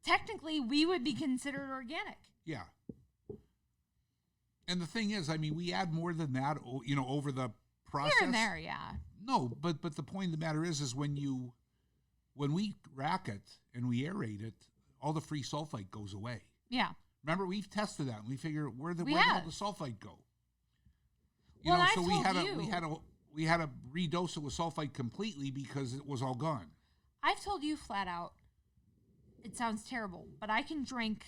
technically, we would be considered organic. yeah. And the thing is, I mean, we add more than that, you know, over the process. Here and there, yeah. No, but the point of the matter is when we rack it and we aerate it, all the free sulfite goes away. Yeah. Remember, we've tested that and we figure where did all have. the sulfite go? Well, I so we told had you. we had to redose it with sulfite completely because it was all gone. I've told you flat out, it sounds terrible, but I can drink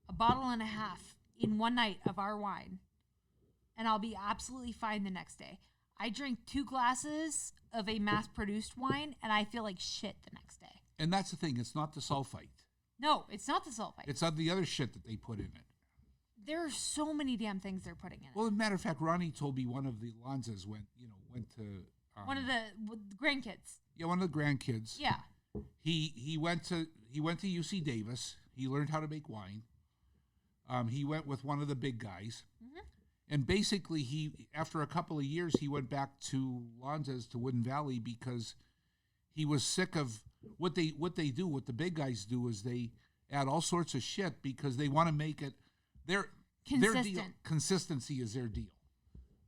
a bottle and a half in one night of our wine, and I'll be absolutely fine the next day. I drink 2 glasses of a mass-produced wine, and I feel like shit the next day. And that's the thing; it's not the sulfite; No, it's not the sulfite. it's the other shit that they put in it. There are so many damn things they're putting in it. Well, as a matter of fact, Ronnie told me one of the Lanzas went to One of the grandkids. one of the grandkids. Yeah. He went to UC Davis. He learned how to make wine. He went with one of the big guys, and basically he after a couple of years he went back to Lanza's to Wooden Valley because he was sick of what they do. What the big guys do is they add all sorts of shit because they want to make it their deal. Consistent. Consistency is their deal.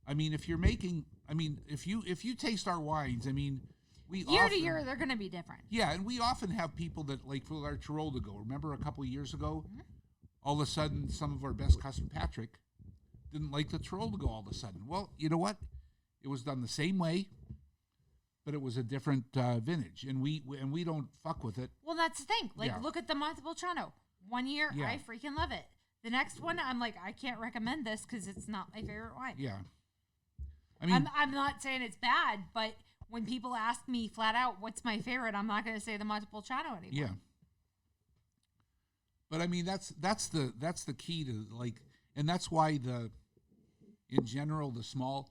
I mean, if you taste our wines, I mean, we Year often, to year, they're going to be different. yeah, and we often have people that, like for our Tirol to go. Remember a couple of years ago, all of a sudden, some of our best custom Patrick didn't like the Tirol to go all of a sudden. Well, you know what? It was done the same way, but it was a different vintage, and we don't fuck with it. Well, that's the thing. Like, Yeah. look at the Montepulciano. One year, Yeah. I freaking love it. The next one, I'm like, I can't recommend this because it's not my favorite wine. Yeah, I mean, I'm not saying it's bad, but when people ask me flat out what's my favorite, I'm not going to say the Montepulciano anymore. yeah. But I mean, that's the key to like, and that's why in general the small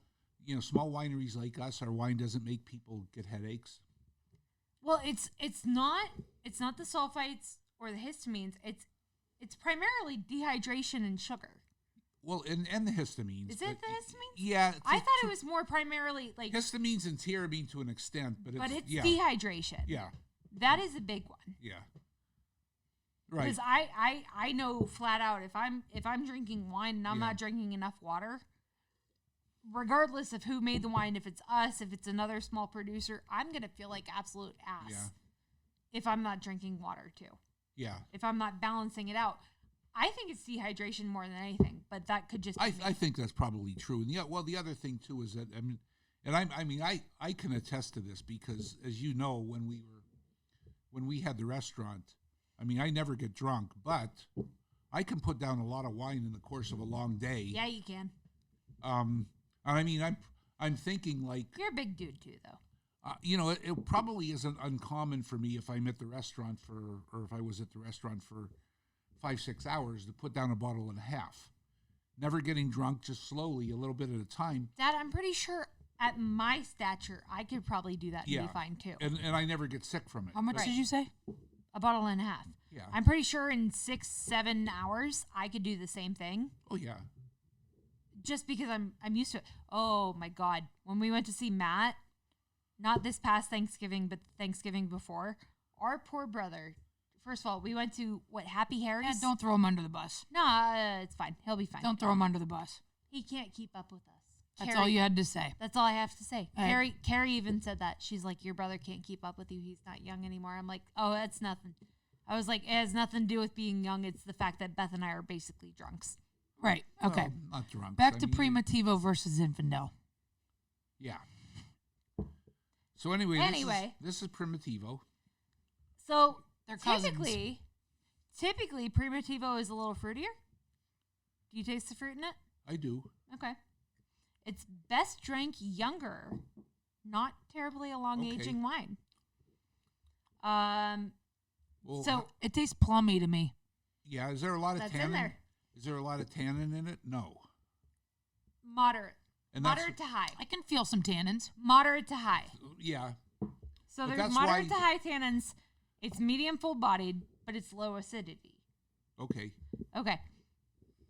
wineries like us, our wine doesn't make people get headaches. Well, it's not the sulfites or the histamines. It's primarily dehydration and sugar. Well, and the histamines. Is it the histamines? Yeah. I thought it was more primarily like histamines and tyramine to an extent, but it's dehydration. Yeah. That is a big one. Yeah. Right. Because I know flat out if I'm drinking wine and I'm not drinking enough water, regardless of who made the wine, if it's us, if it's another small producer, I'm gonna feel like absolute ass if I'm not drinking water too. Yeah. If I'm not balancing it out. I think it's dehydration more than anything, but that could just be I think that's probably true. And the other thing too is that I can attest to this because, as you know, when we had the restaurant, I never get drunk, but I can put down a lot of wine in the course of a long day. Yeah, you can. I'm thinking like You're a big dude too, though. It probably isn't uncommon for me if I'm at the restaurant or if I was at the restaurant for 5-6 hours to put down a bottle and a half. Never getting drunk, just slowly, a little bit at a time. Dad, I'm pretty sure at my stature, I could probably do that and be fine too. And I never get sick from it. How much did you say? A bottle and a half. Yeah. I'm pretty sure in 6-7 hours, I could do the same thing. Oh, yeah. Just because I'm used to it. Oh, my God. When we went to see Matt, not this past Thanksgiving, but Thanksgiving before, our poor brother... First of all, we went to, Happy Harry's? Yeah, don't throw him under the bus. No, it's fine. He'll be fine. Don't throw him under the bus. He can't keep up with us. That's all you had to say. That's all I have to say. Right. Carrie even said that. She's like, your brother can't keep up with you. He's not young anymore. I'm like, oh, that's nothing. I was like, it has nothing to do with being young. It's the fact that Beth and I are basically drunks. Right. Okay. Well, not drunk. Back to Primitivo versus Zinfandel. Yeah. So anyway, this is Primitivo. So they're cousins. Typically, Primitivo is a little fruitier. Do you taste the fruit in it? I do. Okay. It's best drank younger, not terribly a long aging wine. Well, so it tastes plummy to me. Yeah, is there a lot of that's tannin? In there. Is there a lot of tannin in it? No. Moderate. And moderate to high. I can feel some tannins. Moderate to high. Yeah. So there's moderate to high tannins. It's medium full bodied, but it's low acidity. Okay. Okay.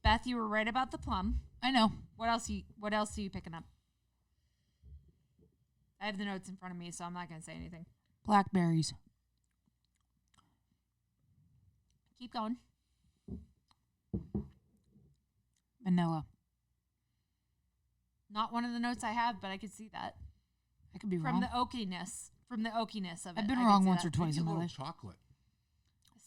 Beth, you were right about the plum. I know. What else are you picking up? I have the notes in front of me, so I'm not going to say anything. Blackberries. Keep going. Vanilla. Not one of the notes I have, but I could see that. I could be From wrong. the oakiness of it. I've been wrong once or twice Maybe in a my little life. chocolate.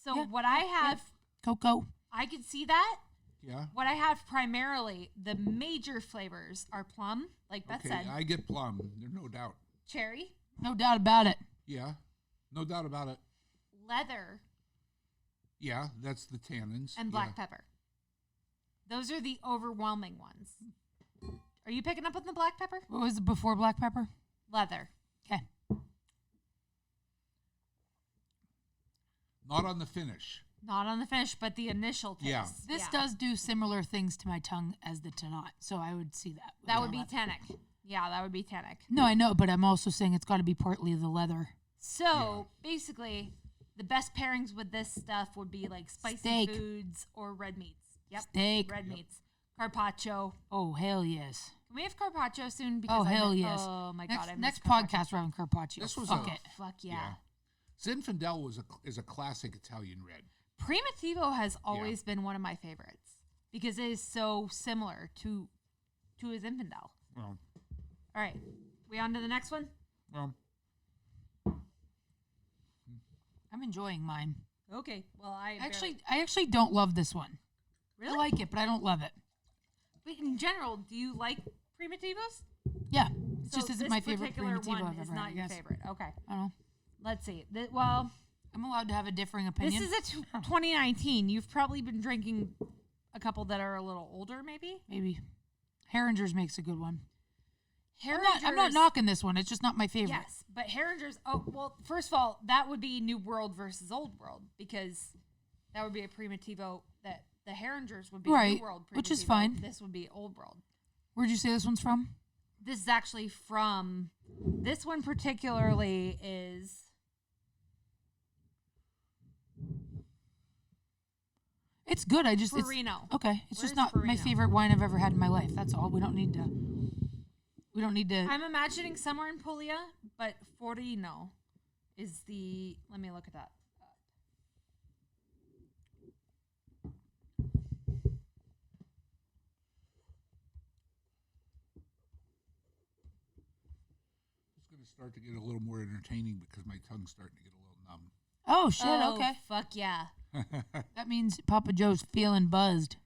So Yeah, what I have, Cocoa. I could see that. Yeah. What I have primarily, the major flavors are plum, like Beth Okay, said. I get plum. There's no doubt. Cherry. No doubt about it. Yeah. No doubt about it. Leather. Yeah, that's the tannins. And black pepper. Those are the overwhelming ones. Are you picking up on the black pepper? What was it before black pepper? Leather. Okay. Not on the finish. Not on the finish, but the initial taste. Yeah. This does do similar things to my tongue as the Tanat, so I would see that. That would be tannic. Yeah, that would be tannic. No, I know, but I'm also saying it's got to be partly the leather. So basically, the best pairings with this stuff would be like spicy Steak. foods or red meats. Yep. Steak. Red meats. Carpaccio. Oh, hell yes. Can we have carpaccio soon? Because Oh, hell yes. Oh my god! I miss Next carpaccio. podcast, we're having carpaccio. This was Fuck a- it. Fuck yeah. Zinfandel is a classic Italian red. Primitivo has always been one of my favorites because it is so similar to a Zinfandel. Well, All right, we on to the next one. well, I'm enjoying mine. Okay. Well, I actually don't love this one. really I like it, but I don't love it. But in general, do you like Primitivos? Yeah, it So just isn't this my favorite particular Primitivo one I've is ever not had, I your guess. favorite. Okay. I don't know. Let's see. Well, I'm allowed to have a differing opinion. this is a 2019. You've probably been drinking a couple that are a little older, maybe. Maybe. Herringer's makes a good one. Herringer's, I'm not knocking this one. It's just not my favorite. Yes, but Herringer's. Oh well, first of all, that would be New World versus Old World because that would be a Primitivo. That the Herringers would be Right, New World, which is Primitivo. fine. This would be Old World. Where'd you say this one's from? This is actually from. This one particularly is. It's good. I just Farino. It's okay. It's Where's just not my Farino? favorite wine I've ever had in my life. That's all. We don't need to. I'm imagining somewhere in Puglia, but Farino is the. Let me look at that. It's going to start to get a little more entertaining because my tongue's starting to get a little numb. Oh shit! Oh, Okay, fuck yeah. that means Papa Joe's feeling buzzed.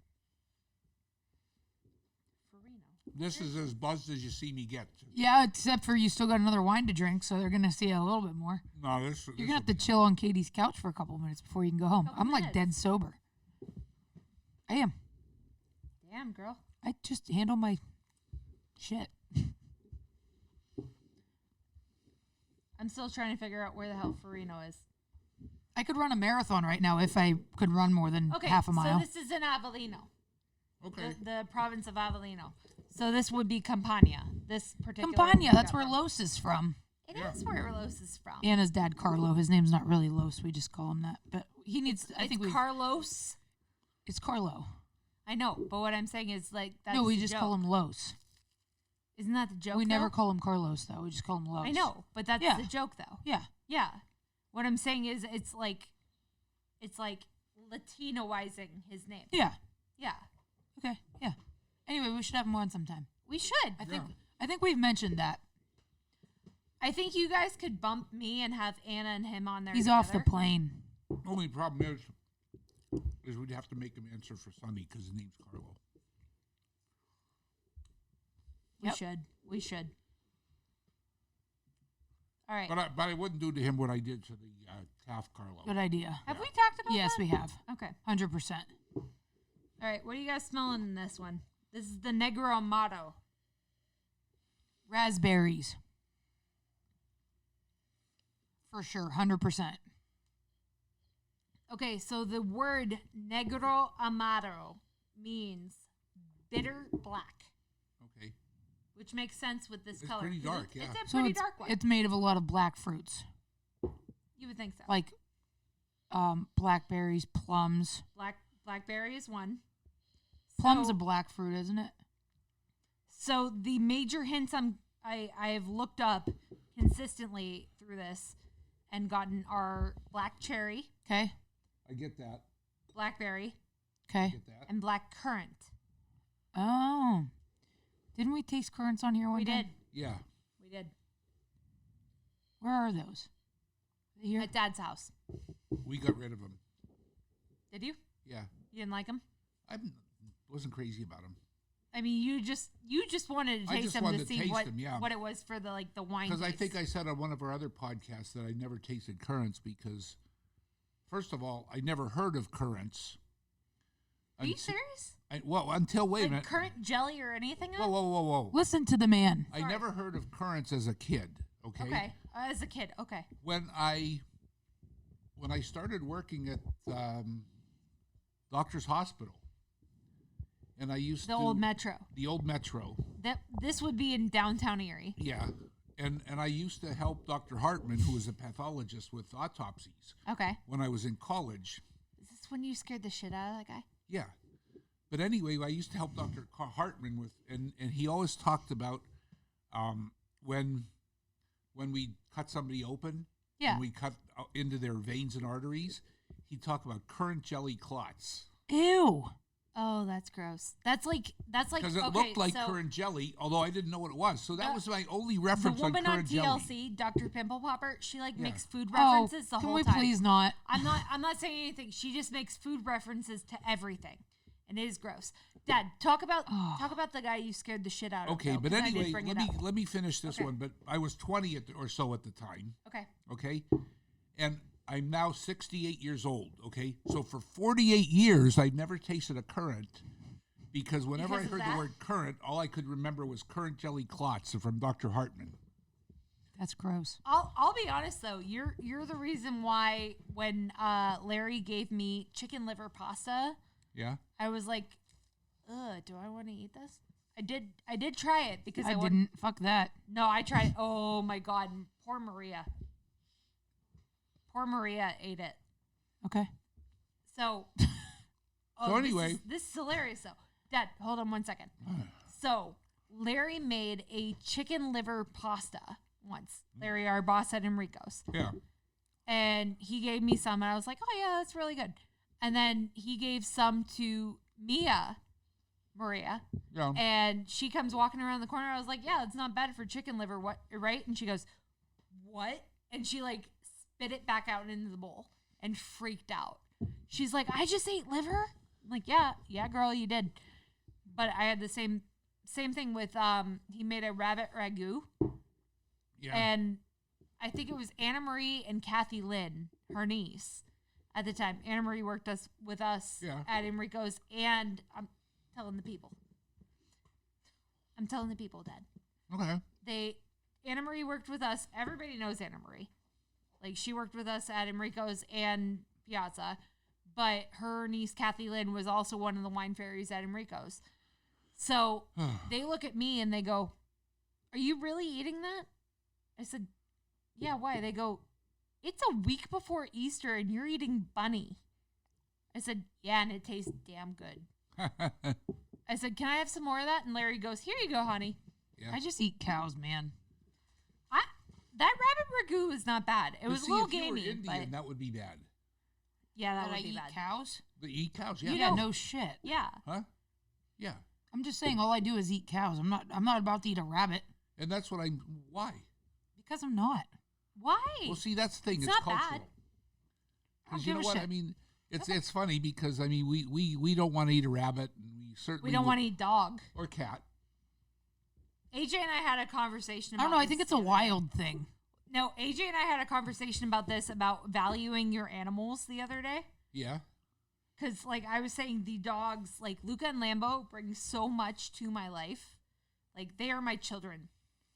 Farino. This is as buzzed as you see me get. Yeah, except for you still got another wine to drink, so they're gonna see you a little bit more. No, this. You're gonna have to chill on Katie's couch for a couple minutes before you can go home. Couple I'm like minutes. dead sober. I am. Damn, girl. I just handle my shit. I'm still trying to figure out where the hell Farino is. I could run a marathon right now if I could run more than Okay, half a mile. so this is in Avellino, Okay. the province of Avellino. So this would be Campania. This particular Campania, one we that's got where from. Los is from. It is where Los is from. Anna's dad, Carlo. His name's not really Los. We just call him that. But he needs. I think it's Carlos. it's Carlo. I know, but what I'm saying is like that's No, we the just joke. call him Los. Isn't that the joke? We never though? call him Carlos though. We just call him Los. I know, but that's Yeah. the joke though. Yeah. Yeah. What I'm saying is it's like Latinoizing his name. Yeah. Yeah. Okay. Yeah. Anyway, we should have him on sometime. We should. I think we've mentioned that. I think you guys could bump me and have Anna and him on there. He's together. off the plane. Only problem is we'd have to make him answer for Sonny because his name's Carlo. We should. We should. All right. But I wouldn't do to him what I did to the Taft Carlo. Good idea. Have we talked about Yes, that? we have. Okay. 100%. All right. What are you guys smelling in this one? This is the Negro Amato. Raspberries. For sure. 100%. Okay, so the word Negro Amato means bitter black, Okay. which makes sense with this It's color. pretty 'cause dark, It's yeah. a So pretty it's, dark one. it's made of a lot of black fruits. You would think so. Like blackberries, plums. Blackberry is one. Plum's So- a black fruit, isn't it? So the major hints I have looked up consistently through this and gotten are black cherry, Okay. I get that. blackberry, Okay. Get that. and black currant. Oh. Didn't we taste currants on here one We time? did. Yeah. We did. Where are those? Here. At Dad's house. We got rid of him. Did you? Yeah. You didn't like them? I wasn't crazy about him. I mean, you just wanted to I taste just them wanted to to see taste what them, yeah. what it was for the wine. Because I think taste. I said on one of our other podcasts that I never tasted currants because, first of all, I never heard of currants. Are you Unti- serious? Until, wait a Like minute. currant jelly or anything? Whoa, whoa, whoa, whoa. Listen to the man. I never heard of currants as a kid, okay? Okay, as a kid. Okay. When I started working at Doctor's Hospital, and I used The to... old Metro. The old Metro, This would be in downtown Erie. yeah. And I used to help Dr. Hartman, who was a pathologist, with autopsies Okay. when I was in college. Is this when you scared the shit out of that guy? Yeah. But anyway, I used to help Dr. Hartman with, and he always talked about when we cut somebody open, Yeah. and we cut into their veins and arteries, he'd talk about currant jelly clots. Ew. Oh, that's gross. That's like Because it okay, looked like so currant jelly, although I didn't know what it was. So that The- was my only The reference on woman on currant jelly. TLC, Dr. Pimple Popper, she Yeah. makes food Oh, references the can whole we time. please not? I'm not saying anything. She just makes food references to everything, and it is gross. Dad, talk about the guy you scared the shit out of. Okay, though, but 'cause I did anyway, bring let it up. me finish this Okay. one. But I was 20 or so at the time. Okay. Okay, and I'm now 68 years old. Okay, so for 48 years I've never tasted a currant because whenever Because I of heard that? the word currant, all I could remember was currant jelly clots from Dr. Hartman. That's gross. I'll be honest though. You're the reason why when Larry gave me chicken liver pasta, Yeah, I was like, ugh, do I want to eat this? I did try it because I I didn't. Fuck that. No, I tried. Oh my god, poor Maria. Poor Maria ate it. Okay. So, So anyway. This is hilarious, though. Dad, hold on one second. So Larry made a chicken liver pasta once. Larry, our boss at Enrico's. Yeah. And he gave me some, and I was like, oh, yeah, that's really good. And then he gave some to Maria. Yeah. And she comes walking around the corner. I was like, yeah, it's not bad for chicken liver, what, right? And she goes, what? And she like spit it back out into the bowl and freaked out. She's like, I just ate liver? I'm like, yeah, girl, you did. But I had the same thing with, he made a rabbit ragu. Yeah. And I think it was Anna Marie and Kathy Lynn, her niece, at the time. Anna Marie worked with us at Enrico's, and I'm telling the people, Dad. Okay. Anna Marie worked with us. Everybody knows Anna Marie. Like, she worked with us at Enrico's and Piazza, but her niece Kathy Lynn was also one of the wine fairies at Enrico's. So they look at me and they go, are you really eating that? I said, yeah, why? They go, it's a week before Easter and you're eating bunny. I said, yeah, and it tastes damn good. I said, can I have some more of that? And Larry goes, here you go, honey. Yeah. I just eat cows, man. That rabbit ragu is not bad. It was a little if you were gamey, Indian, but that would be bad. yeah, that But I would be eat bad. cows? They eat cows, yeah. You Yeah, know- no shit. Yeah. Huh? Yeah. I'm just saying, all I do is eat cows. I'm not about to eat a rabbit And that's what why? because I'm not. Why? Well, see, that's the thing. It's It's not bad. cultural. I don't Because you give know a what? shit. I mean, it's funny because, I mean, we don't want to eat a rabbit. And we certainly We don't want to eat dog. Or cat. AJ and I had a conversation about I don't know. I this think it's the a other day. wild thing. No, AJ and I had a conversation about this, about valuing your animals the other day. Yeah. Because, like, I was saying, the dogs, like Luca and Lambo, bring so much to my life. Like, they are my children,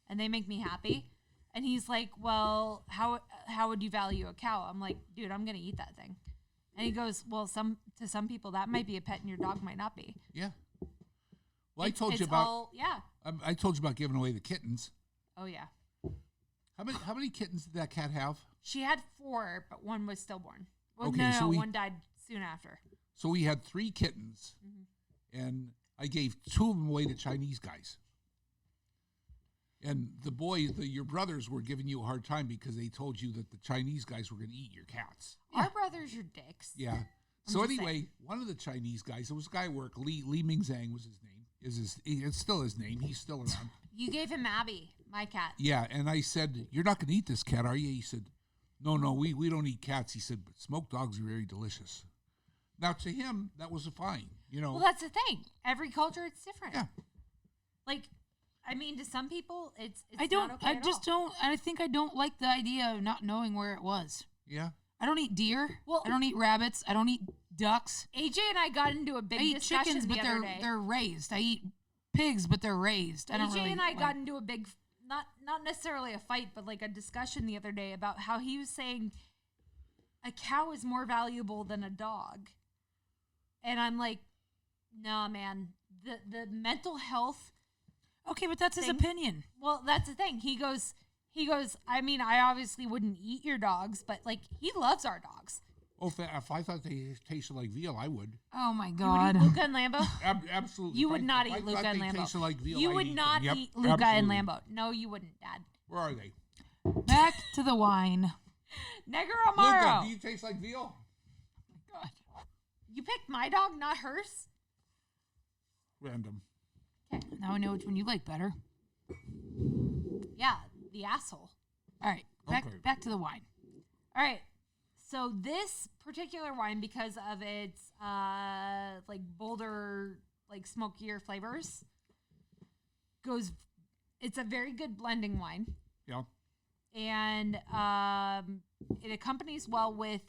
and they make me happy. And he's like, well, how would you value a cow? I'm like, dude, I'm going to eat that thing. And he goes, well, to some people, that might be a pet, and your dog might not be. Yeah. Well, It's I told you about. all, yeah. I told you about giving away the kittens. Oh, yeah. How many kittens did that cat have? She had 4, but one was stillborn. Well, Okay, so one died soon after. So we had 3 kittens, and I gave 2 of them away to Chinese guys. And the boys, your brothers, were giving you a hard time because they told you that the Chinese guys were going to eat your cats. Our brothers are dicks. Yeah. So just anyway, saying. one of the Chinese guys, it was a guy at work, Li Mingzhang was his name. It's still his name. He's still around. You gave him Abby, my cat. Yeah, and I said, "You're not going to eat this cat, are you?" He said, No, we don't eat cats. He said, but smoked dogs are very delicious. Now, to him, that was a fine, you know. Well, that's the thing. Every culture, it's different. Yeah. Like, I mean, to some people, it's I don't. not okay I at just all. don't. I think I don't like the idea of not knowing where it was. Yeah. I don't eat deer. Well- I don't eat rabbits. I don't eat ducks. AJ and I got into a big I eat discussion chickens, the but other day. they're raised. I eat pigs, but they're raised. I don't AJ really. and I like- got into a big, not necessarily a fight, but like a discussion the other day about how he was saying a cow is more valuable than a dog. And I'm like, nah, man. The mental health. Okay, but that's his thing- opinion. Well, that's the thing. He goes, I mean, I obviously wouldn't eat your dogs, but like he loves our dogs. Oh, if I thought they tasted like veal, I would. Oh my You would god. eat Luca and Lambo? Absolutely. You If would I- not if I eat Luca thought and they Lambo. tasted like veal, You I'd would eat not them. Yep, eat Luca and absolutely. Lambo. No, you wouldn't, Dad. Where are they? Back to the wine. Negro Luca, Amaro. do you taste like veal? God. You picked my dog, not hers? Random. Now I know which one you like better. Yeah, the asshole. All right, Okay. back to the wine. All right. So this particular wine, because of its like bolder, like smokier flavors, it's a very good blending wine. Yeah. And it accompanies well with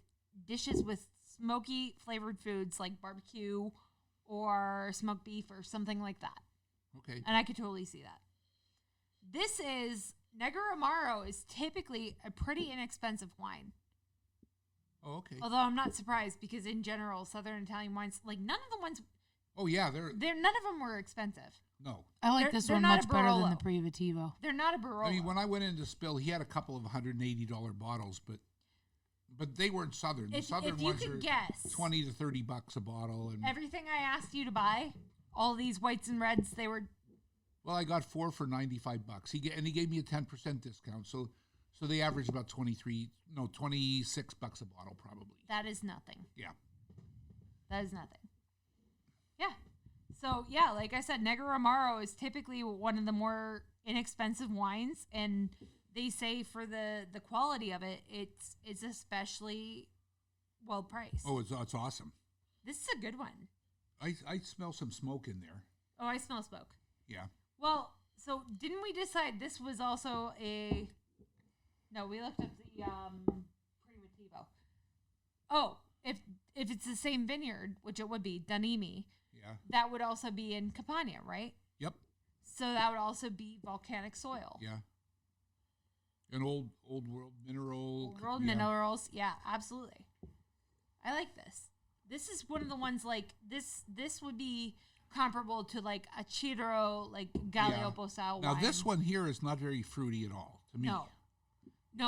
dishes with smoky flavored foods like barbecue or smoked beef or something like that. Okay. And I could totally see that. This is Negro Amaro is typically a pretty inexpensive wine. Oh, okay. Although I'm not surprised because in general, Southern Italian wines, like none of the ones, Oh, yeah, none of them were expensive. no. I like They're- this they're one not much a better than Barolo. the Privativo. They're not a Barolo. I mean, when I went into Spill, he had a couple of $180 bottles, but but they weren't Southern. The Southern if you ones could are guess, $20 to $30 a bottle. And everything I asked you to buy, all these whites and reds, they were. well, I got 4 for $95. He gave me a 10% discount, so they average about 26 bucks a bottle probably. That is nothing. Yeah. That is nothing. Yeah. So yeah, like I said, Negro Amaro is typically one of the more inexpensive wines, and they say for the quality of it, it's especially well priced. Oh, it's awesome. This is a good one. I smell some smoke in there. Oh, I smell smoke. Yeah. Well, so didn't we decide this was also a? No, we looked up the Primitivo. Oh, if it's the same vineyard, which it would be, Danimi, Yeah. that would also be in Campania, right? Yep. So that would also be volcanic soil. Yeah. An old world mineral. Old world yeah. minerals. Yeah, absolutely. I like this. This is one of the ones like this. This would be comparable to like a Chiro, like Galeopo style Now wine. this one here is not very fruity at all to me. No,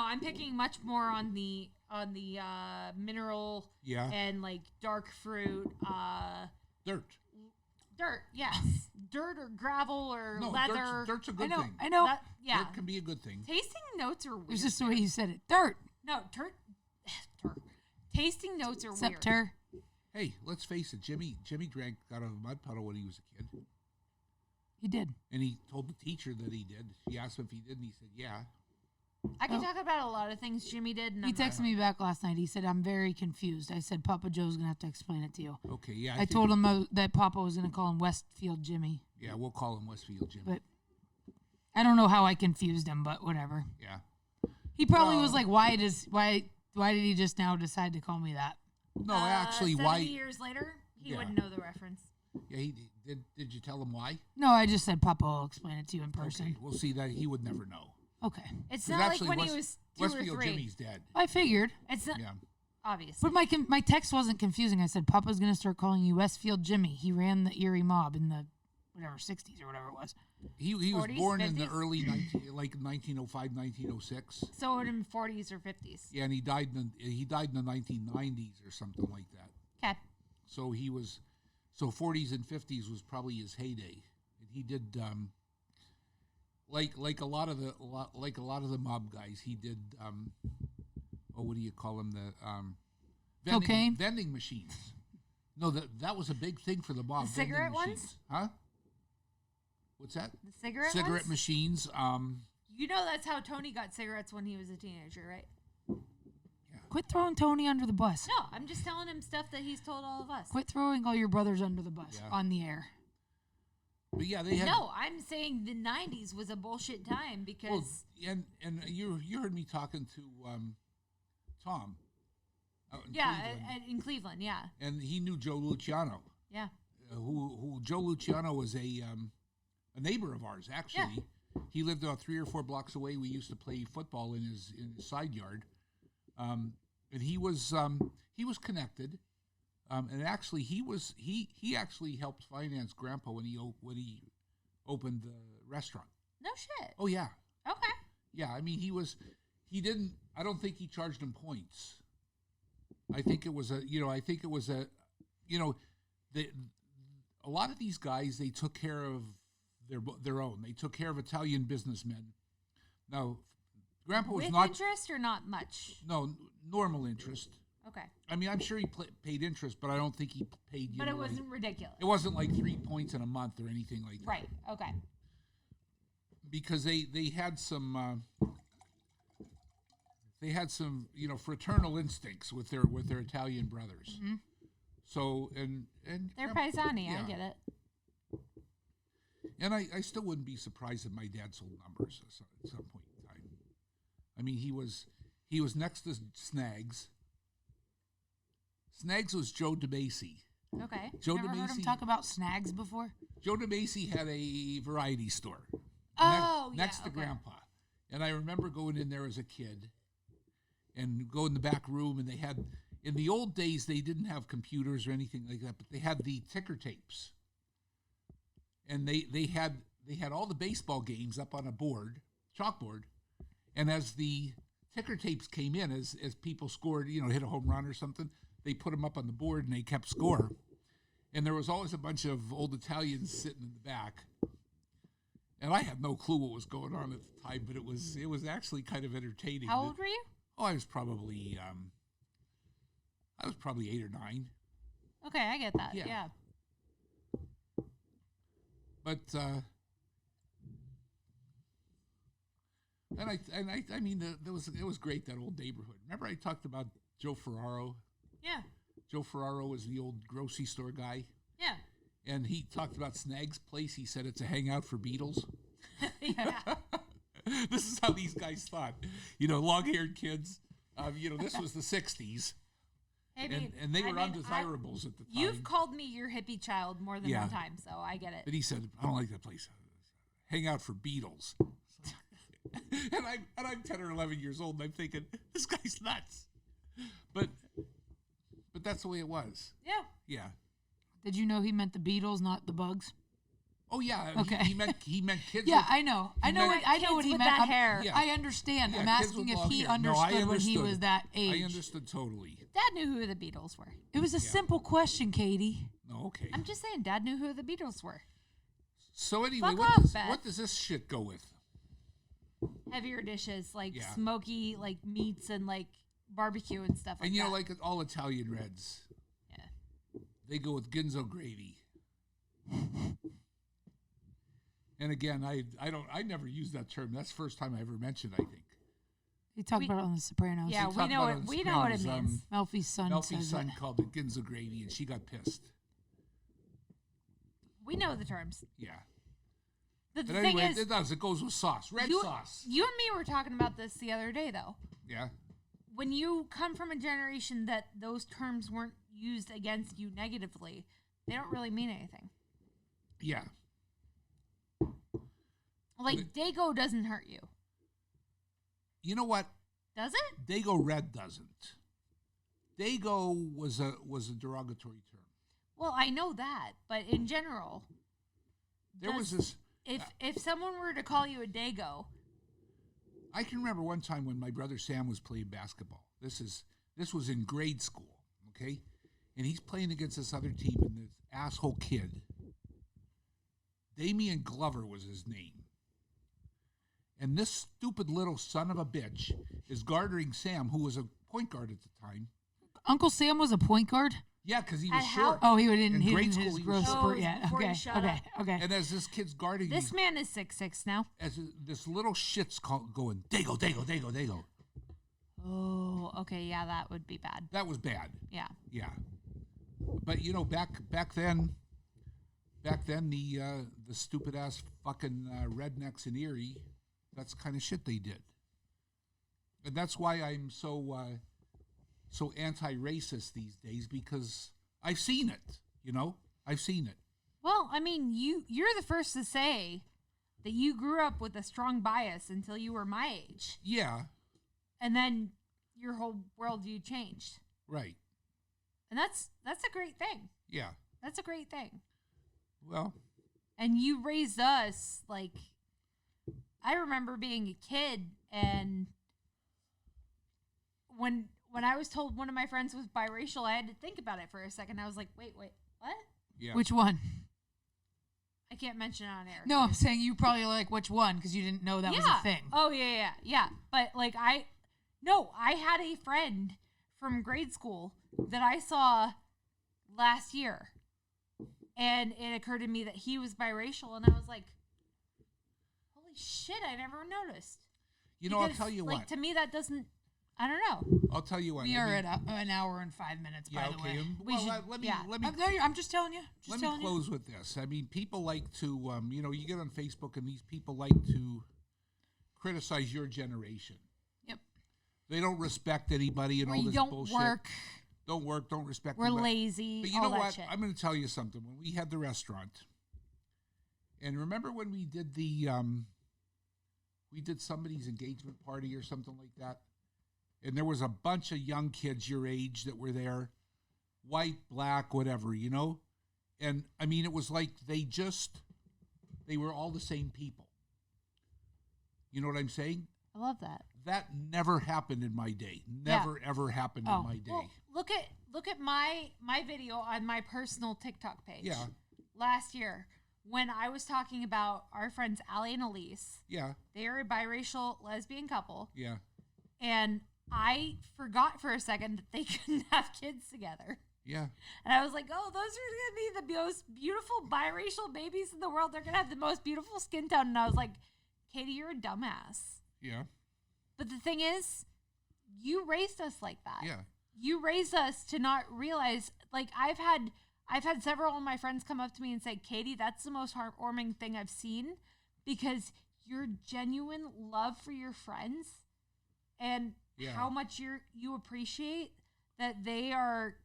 I'm picking much more on the mineral Yeah. and like dark fruit, Dirt. dirt. Yes, dirt or gravel or No, leather. dirt's a good thing. I know. Yeah, Dirt can be a good thing. tasting notes are weird. It's just the way you said it. Dirt. No, dirt. Tasting notes are weird. Scepter. Hey, let's face it. Jimmy drank out of a mud puddle when he was a kid, He did. and he told the teacher that he did. She asked him if he did, and he said, "Yeah." I can talk about a lot of things Jimmy did. And He I'm not- texted me back last night. He said, I'm very confused. I said, Papa Joe's going to have to explain it to you. Okay. Yeah. I told him that Papa was going to call him Westfield Jimmy. Yeah, we'll call him Westfield Jimmy. But I don't know how I confused him, but whatever. Yeah. He probably was like, why did he just now decide to call me that? No, actually, 70 why? years later, he Yeah. wouldn't know the reference. Yeah, he did. Did you tell him why? No, I just said Papa will explain it to you in Okay, person. we'll see that he would never know. Okay. It's 'Cause not like actually when he West- was 2 or Westfield 3. Jimmy's dead. I figured. It's not Yeah. obviously. But my text wasn't confusing. I said, Papa's going to start calling you Westfield Jimmy. He ran the Erie mob in the, 60s or whatever it was. He was 40s, born in the 50s? early 1905, 1906. So in 40s or 50s. Yeah, and he died in the 1990s or something like that. Okay. So 40s and 50s was probably his heyday. And he did like a lot of the mob guys. He did what do you call them, the Cocaine? vending machines. No, that was a big thing for the mob. The cigarette vending ones? machines. Huh? What's that? The cigarette Cigarette ones? machines. You know that's how Tony got cigarettes when he was a teenager, right? Quit throwing Tony under the bus. No, I'm just telling him stuff that he's told all of us. Quit throwing all your brothers under the bus Yeah. on the air. But yeah, they had. No, I'm saying the 90s was a bullshit time because Well, and you heard me talking to Tom. Out in Cleveland, in Cleveland, yeah. and he knew Joe Luciano, Yeah. who Joe Luciano was a neighbor of ours. Actually, he lived about 3 or 4 blocks away. We used to play football in his side yard, and he was connected. And actually, he actually helped finance Grandpa when he opened the restaurant. No shit. Oh yeah, Okay. yeah. I mean, he didn't. I don't think he charged him points. I think it was a a lot of these guys, they took care of their own. They took care of Italian businessmen. Now, Grandpa was With not interest or not much? normal interest. Okay. I mean, I'm sure he paid interest, but I don't think he paid. But it wasn't ridiculous. It wasn't like 3 points in a month or anything like that. Right. Okay. Because they had some fraternal instincts with their Italian brothers. Mm-hmm. So and They're paisani. yeah. I get it. And I still wouldn't be surprised if my dad sold numbers at some point in time. I mean, he was next to Snags. Snags was Joe DeMacy. Okay. Joe Never heard him DeMacy. talk about snags before? Joe DeMacy had a variety store. Oh, next yeah, to okay. Grandpa. And I remember going in there as a kid and go in the back room, and they had, in the old days, they didn't have computers or anything like that, but they had the ticker tapes. And they had all the baseball games up on a chalkboard, and as the ticker tapes came in as people scored, hit a home run or something. They put them up on the board and they kept score. And there was always a bunch of old Italians sitting in the back. And I had no clue what was going on at the time, but it was actually kind of entertaining. How old were you? Oh, I was probably 8 or 9. Okay, I get that. Yeah. But I mean, it was great, that old neighborhood. Remember I talked about Joe Ferraro? Yeah. Joe Ferraro was the old grocery store guy. Yeah. And he talked about Snag's place. He said it's a hangout for Beatles. Yeah. This is how these guys thought. Long-haired kids. This was the 60s. Hey, babe, and they were undesirables at the time. You've called me your hippie child more than one time, so I get it. But he said, I don't like that place. Hangout for Beatles. and I'm 10 or 11 years old, and I'm thinking, this guy's nuts. But that's the way it was. Yeah. Yeah. Did you know he meant the Beatles, not the Bugs? Oh yeah. Okay. He meant kids. Yeah, I know. I know what he with meant. that hair. Yeah. I understand. Yeah, I'm kids asking with if long he hair. No, I understood when he understood. was that age. I understood totally. Dad knew who the Beatles were. It was a simple question, Katie. No, okay. I'm just saying, Dad knew who the Beatles were. So anyway, Fuck off, Beth. what does this shit go with? Heavier dishes, like Yeah. smoky, like meats and like barbecue and stuff like And that. like all Italian reds, Yeah. they go with ginzo gravy. And again, I never used that term. That's the first time I ever mentioned, I think. He talked about it on The Sopranos. Yeah, They we talk know about it. on We know what it Sopranos, means. Melfi's son Melfi's says son it. called it ginzo gravy, and she got pissed. We know the terms. Yeah. The But thing anyway, is, it does. It goes with sauce. Red sauce. you and me were talking about this the other day, though. Yeah. When you come from a generation that those terms weren't used against you negatively, they don't really mean anything. Yeah. Like, Dago doesn't hurt you. You know what? Does it? Dago red doesn't. Dago was a derogatory term. Well, I know that, but in general, There was this. if someone were to call you a Dago, I can remember one time when my brother Sam was playing basketball. This was in grade school, okay? And he's playing against this other team, and this asshole kid, Damian Glover was his name. And this stupid little son of a bitch is guarding Sam, who was a point guard at the time. Uncle Sam was a point guard? Yeah, because he At was how- short. Oh, he didn't In hit grade his school, he was growth short. spurt Oh, yet. before you Okay, shut okay, up. okay. And as this kid's guarding this him, man is 6'6" now. as this little shit's going, Dago, Dago, Dago, Dago. Oh, okay, yeah, that would be bad. That was bad. Yeah. Yeah, but back then the stupid ass fucking rednecks in Erie, that's the kind of shit they did, and that's why I'm so anti-racist these days, because I've seen it. I've seen it. Well, I mean, you're the first to say that you grew up with a strong bias until you were my age, Yeah, and then your whole worldview changed, right. and that's a great thing. Yeah. That's a great thing. Well, And you raised us like, I remember being a kid, and when I was told one of my friends was biracial, I had to think about it for a second. I was like, wait, what? yeah. Which one? I can't mention it on air. No, I'm saying you probably like which one because you didn't know that was a thing. Oh yeah. But like I had a friend from grade school that I saw last year, and it occurred to me that he was biracial, and I was like, holy shit, I never noticed. I'll Because, tell you like, what. to me that doesn't, I don't know. I'll tell you what. We are at an hour and 5 minutes, Yeah, by the okay. way. We should- let me yeah. let me I'm just telling you. let me close with this. I mean, people like to, you get on Facebook, and these people like to criticize your generation. Yep. They don't respect anybody and Or all you this don't bullshit. work, Don't respect. we're anybody. lazy, But you all know that what? shit. I'm going to tell you something. When we had the restaurant, and remember when we did we did somebody's engagement party or something like that, and there was a bunch of young kids your age that were there, white, black, whatever, and I mean, it was like they were all the same people. You know what I'm saying? I love that. That never happened in my day. Never ever happened in my day. Well, look at my video on my personal TikTok page. Yeah. Last year, when I was talking about our friends Allie and Elise. Yeah. They are a biracial lesbian couple. Yeah. And I forgot for a second that they couldn't have kids together. Yeah. And I was like, oh, those are going to be the most beautiful biracial babies in the world. They're going to have the most beautiful skin tone. And I was like, Katie, you're a dumbass. Yeah. But the thing is, you raised us like that. Yeah. You raised us to not realize, like, I've had several of my friends come up to me and say, Katie, that's the most heartwarming thing I've seen, because your genuine love for your friends and how much you appreciate that they are,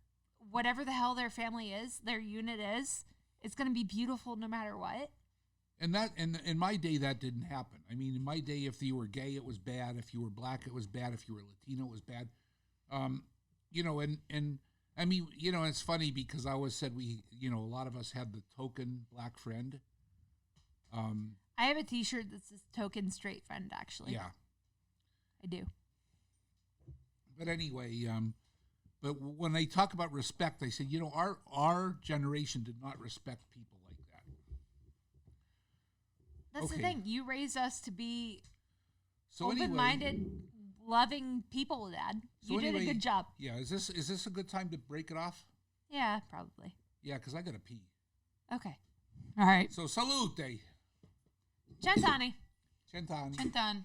whatever the hell their family is, their unit is, it's going to be beautiful no matter what. And that, and in my day, that didn't happen. I mean, in my day, if you were gay, it was bad. If you were black, it was bad. If you were Latino, it was bad. And I mean, it's funny because I always said a lot of us had the token black friend. I have a T-shirt that says "Token Straight Friend." Actually, Yeah, I do. But anyway, but when they talk about respect, I say, our generation did not respect people like that. That's the Okay. thing. You raised us to be So open-minded, loving people, Dad. So You did a anyway- good job. Yeah, is this a good time to break it off? Yeah, probably. Yeah, because I gotta pee. Okay. All right. So salute, Centani. Cent'anni. Done.